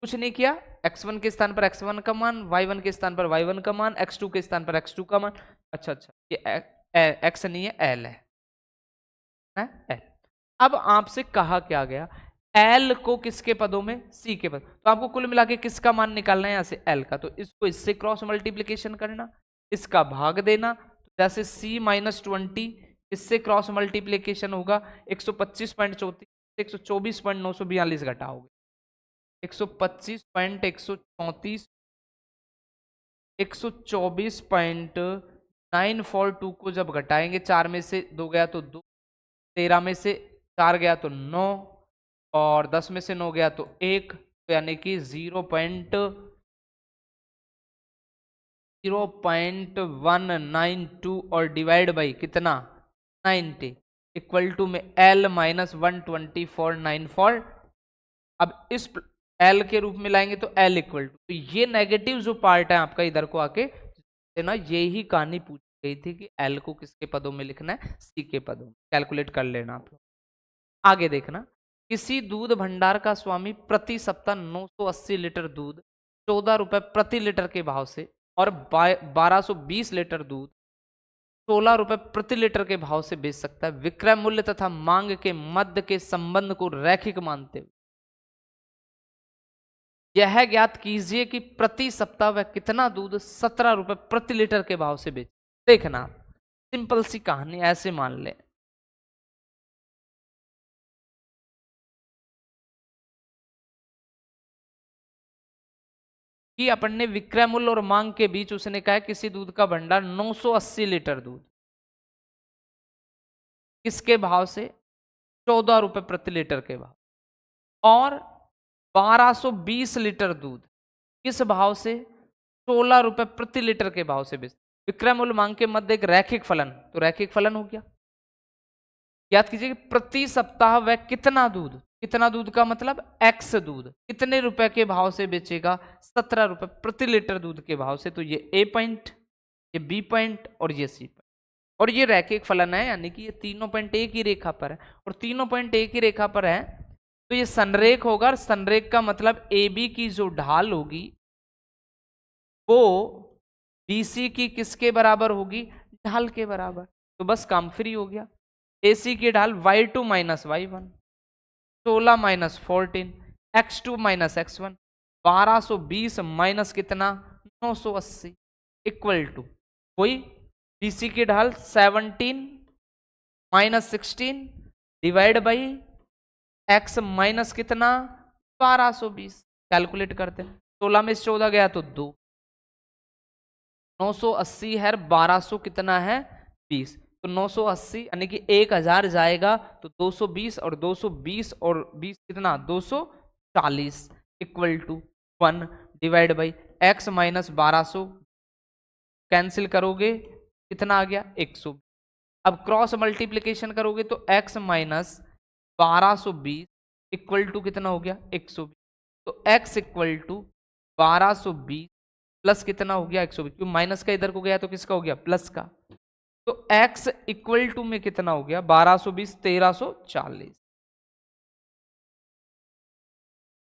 Speaker 1: कुछ नहीं किया, x1 के स्थान पर x1 का मान, y1 के स्थान पर y1 का मान, x2 के स्थान पर x2 का मान। अच्छा ये x नहीं है l है L। अब आपसे कहा क्या गया L को किसके पदों में C के पद, तो आपको कुल मिला के किसका मान निकालना है यहां से L का। तो इसको इससे क्रॉस मल्टीप्लीकेशन करना, इसका भाग देना। तो जैसे C माइनस 20 इससे क्रॉस मल्टीप्लीकेशन होगा 125.34 124.942 घटाओगे 125.134 124.942 को जब घटाएंगे 4 में से 2 गया तो 2, 13 में से 4 गया तो 9 और 10 में से 9 गया तो 1, तो यानी कि 0.192 और डिवाइड बाई कितना 90 इक्वल टू में L माइनस 124.94। अब इस L के रूप में लाएंगे तो L इक्वल टू, तो ये नेगेटिव जो पार्ट है आपका इधर को आके ना, यही कहानी पूछी गई थी कि L को किसके पदों में लिखना है C के पदों में। कैलकुलेट कर लेना आप लोग। आगे देखना, किसी दूध भंडार का स्वामी प्रति सप्ताह 980 लीटर दूध 14 रुपए प्रति लीटर के भाव से और 1220 लीटर दूध 16 रुपए प्रति लीटर के भाव से बेच सकता है। विक्रय मूल्य तथा मांग के मध्य के संबंध को रैखिक मानते हुए यह ज्ञात कीजिए कि प्रति सप्ताह वह कितना दूध 17 रुपए प्रति लीटर के भाव से बेच। देखना सिंपल सी कहानी, ऐसे मान ले कि अपन ने विक्रय मूल्य और मांग के बीच उसने कहा किसी दूध का भंडार 980 लीटर दूध किसके भाव से, 14 रुपए प्रति लीटर के भाव, और 1220 लीटर दूध किस भाव से, 16 रुपए प्रति लीटर के भाव से बेचते। विक्रय मूल्य मांग के मध्य एक रैखिक फलन, तो रैखिक फलन हो गया। याद कीजिए कि प्रति सप्ताह वह कितना दूध, कितना दूध का मतलब एक्स दूध कितने रुपए के भाव से बेचेगा, 17 रुपए प्रति लीटर दूध के भाव से। तो ये ए पॉइंट, ये बी पॉइंट और ये सी पॉइंट, और ये रैखिक फलन है, यानी कि ये तीनों पॉइंट एक ही रेखा पर है, और तीनों पॉइंट एक ही रेखा पर है तो ये संरेख होगा। और संरेख का मतलब ए बी की जो ढाल होगी वो बीसी की किसके बराबर होगी, ढाल के बराबर। तो बस काम फ्री हो गया। AC की ढाल y2 minus y1, 16 minus 14, x2 minus x1, 1220 minus कितना 980 इक्वल टू वही BC की ढाल 17 minus 16 divide by x minus कितना 1220। कैलकुलेट करते हैं, 16 में से 14 गया तो 2, 980 है, 1200 कितना है 20, तो 980 यानी कि 1000 जाएगा तो 220 और 220 और 20 कितना 240 equal to 1 divide by x minus 1200 cancel करोगे कितना आ गया 100। अब क्रॉस मल्टीप्लीकेशन करोगे तो x माइनस 1220 इक्वल टू कितना हो गया 120। तो x इक्वल टू 1220 प्लस कितना हो गया 120, क्योंकि माइनस का इधर को गया तो किसका हो गया प्लस का। तो x इक्वल टू में कितना हो गया 1220 1340।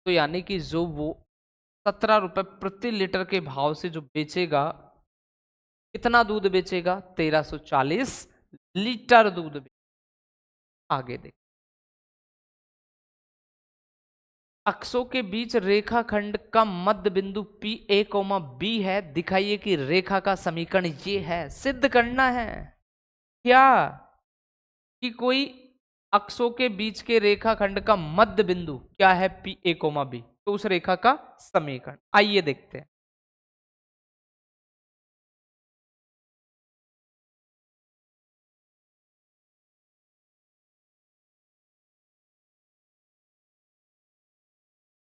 Speaker 1: तो यानी कि जो वो 17 रुपए प्रति लीटर के भाव से जो बेचेगा, कितना दूध बेचेगा 1340 लीटर दूध बेचेगा। आगे देख, अक्षों के बीच रेखाखंड का मध्य बिंदु P A, B है। दिखाइए कि रेखा का समीकरण ये है। सिद्ध करना है क्या कि कोई अक्षों के बीच के रेखाखंड का मध्य बिंदु क्या है P A, B, तो उस रेखा का समीकरण आइए देखते हैं।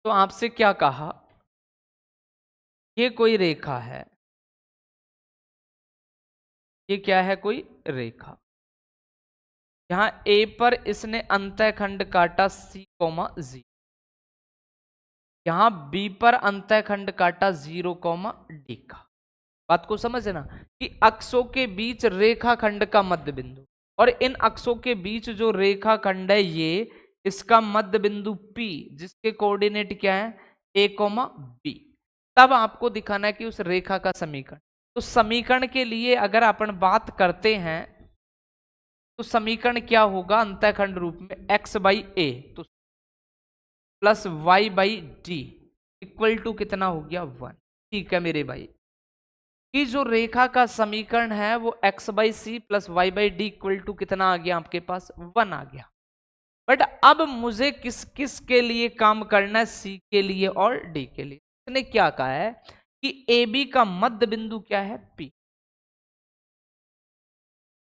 Speaker 1: तो आपसे क्या कहा, ये कोई रेखा है, ये क्या है कोई रेखा, यहां A पर इसने अंतःखंड काटा C, Z, यहां B पर अंतःखंड काटा 0, D का। बात को समझना कि अक्षों के बीच रेखाखंड का मध्य बिंदु, और इन अक्षों के बीच जो रेखाखंड है ये इसका मध्य बिंदु P, जिसके कोऑर्डिनेट क्या है A, B। तब आपको दिखाना है कि उस रेखा का समीकरण। तो समीकरण के लिए अगर अपन बात करते हैं तो समीकरण क्या होगा अंतःखंड रूप में x बाई ए तो plus y by d equal to कितना हो गया 1। ठीक है मेरे भाई, कि जो रेखा का समीकरण है वो x by c plus y by d equal to कितना आ गया आपके पास 1 आ गया। बट अब मुझे किस किस के लिए काम करना है, सी के लिए और डी के लिए। इसने क्या कहा है कि ए बी का मध्य बिंदु क्या है P,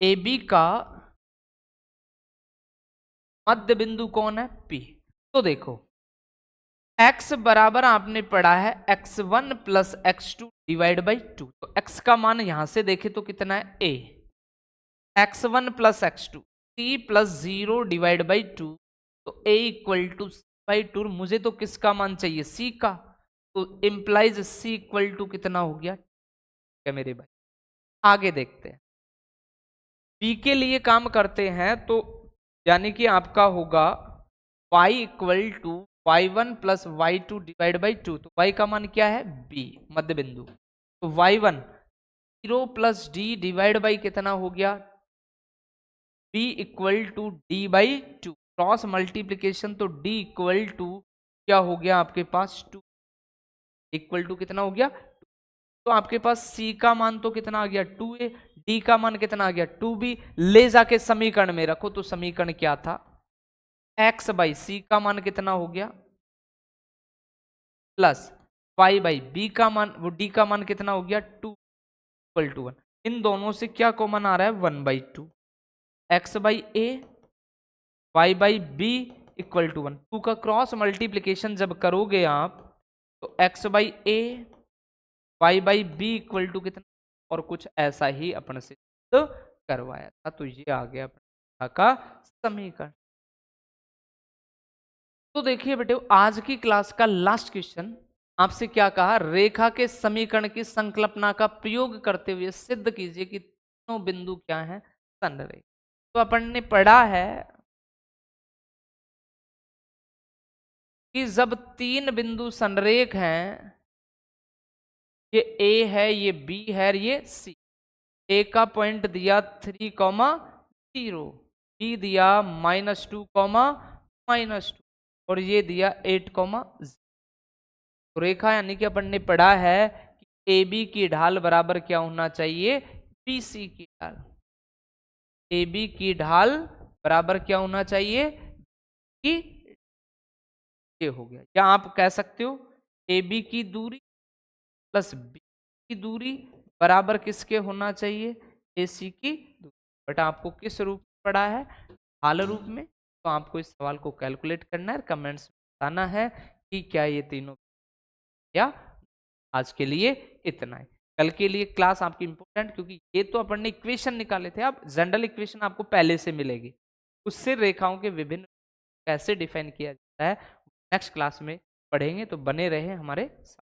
Speaker 1: ए बी का मध्य बिंदु कौन है P। तो देखो x बराबर आपने पढ़ा है x1 plus x2 divide by 2। तो x का मान यहां से देखे तो कितना है a, x1 plus x2 c plus 0 divide by 2, तो a इक्वल टू बाई 2। मुझे तो किसका मान चाहिए c का, तो इंप्लाइज c इक्वल टू कितना हो गया। क्या मेरे भाई, आगे देखते हैं b के लिए काम करते हैं। तो यानी कि आपका होगा y equal to y1 plus y2 divide by 2। तो y का मान क्या है b मध्य बिंदु, तो y1 0 plus D divide by कितना हो गया b equal to d by 2। Cross multiplication तो d इक्वल टू क्या हो गया आपके पास 2। इक्वल टू कितना हो गया, तो आपके पास C का मान तो कितना आ गया 2A, D का मान कितना आ गया 2B, ले जाके समीकरण में रखो तो समीकरण क्या था, x बाई C का मान कितना हो गया प्लस y बाई B का मान, वो D का मान कितना हो गया 2 इक्वल टू 1। इन दोनों से क्या कॉमन आ रहा है 1/2, x by A y by B equal to 1। 2 का क्रॉस मल्टीप्लीकेशन जब करोगे आप तो x by A y by b equal to कितना, और कुछ ऐसा ही अपन से तो करवाया था, तो ये आ गया अपना का समीकरण। तो देखिए बेटे आज की क्लास का लास्ट क्वेश्चन आपसे क्या कहा, रेखा के समीकरण की संकल्पना का प्रयोग करते हुए सिद्ध कीजिए कि तीनों बिंदु क्या है संरेख। तो अपन ने पढ़ा है कि जब तीन बिंदु संरेख हैं, ये ए है, ये बी है, ये सी, ए का पॉइंट दिया 3,0, बी दिया -2, -2 और ये दिया 8,0। तो रेखा यानी कि अपन ने पढ़ा है कि ए बी की ढाल बराबर क्या होना चाहिए, बी सी की ढाल। ए बी की ढाल बराबर क्या होना चाहिए, कि ये हो गया, या आप कह सकते हो ए बी की दूरी प्लस बी की दूरी बराबर किसके होना चाहिए, ए सी की दूरी। बट आपको किस रूप में पढ़ा है, ढाल रूप में। तो आपको इस सवाल को कैलकुलेट करना है, कमेंट्स में बताना है कि क्या ये तीनों, या आज के लिए इतना है। कल के लिए क्लास आपकी इंपॉर्टेंट, क्योंकि ये तो अपन ने इक्वेशन निकाले थे, अब जनरल इक्वेशन आपको पहले से मिलेगी, उससे रेखाओं के विभिन्न कैसे डिफाइन किया जाता है नेक्स्ट क्लास में पढ़ेंगे। तो बने रहे हमारे साथ।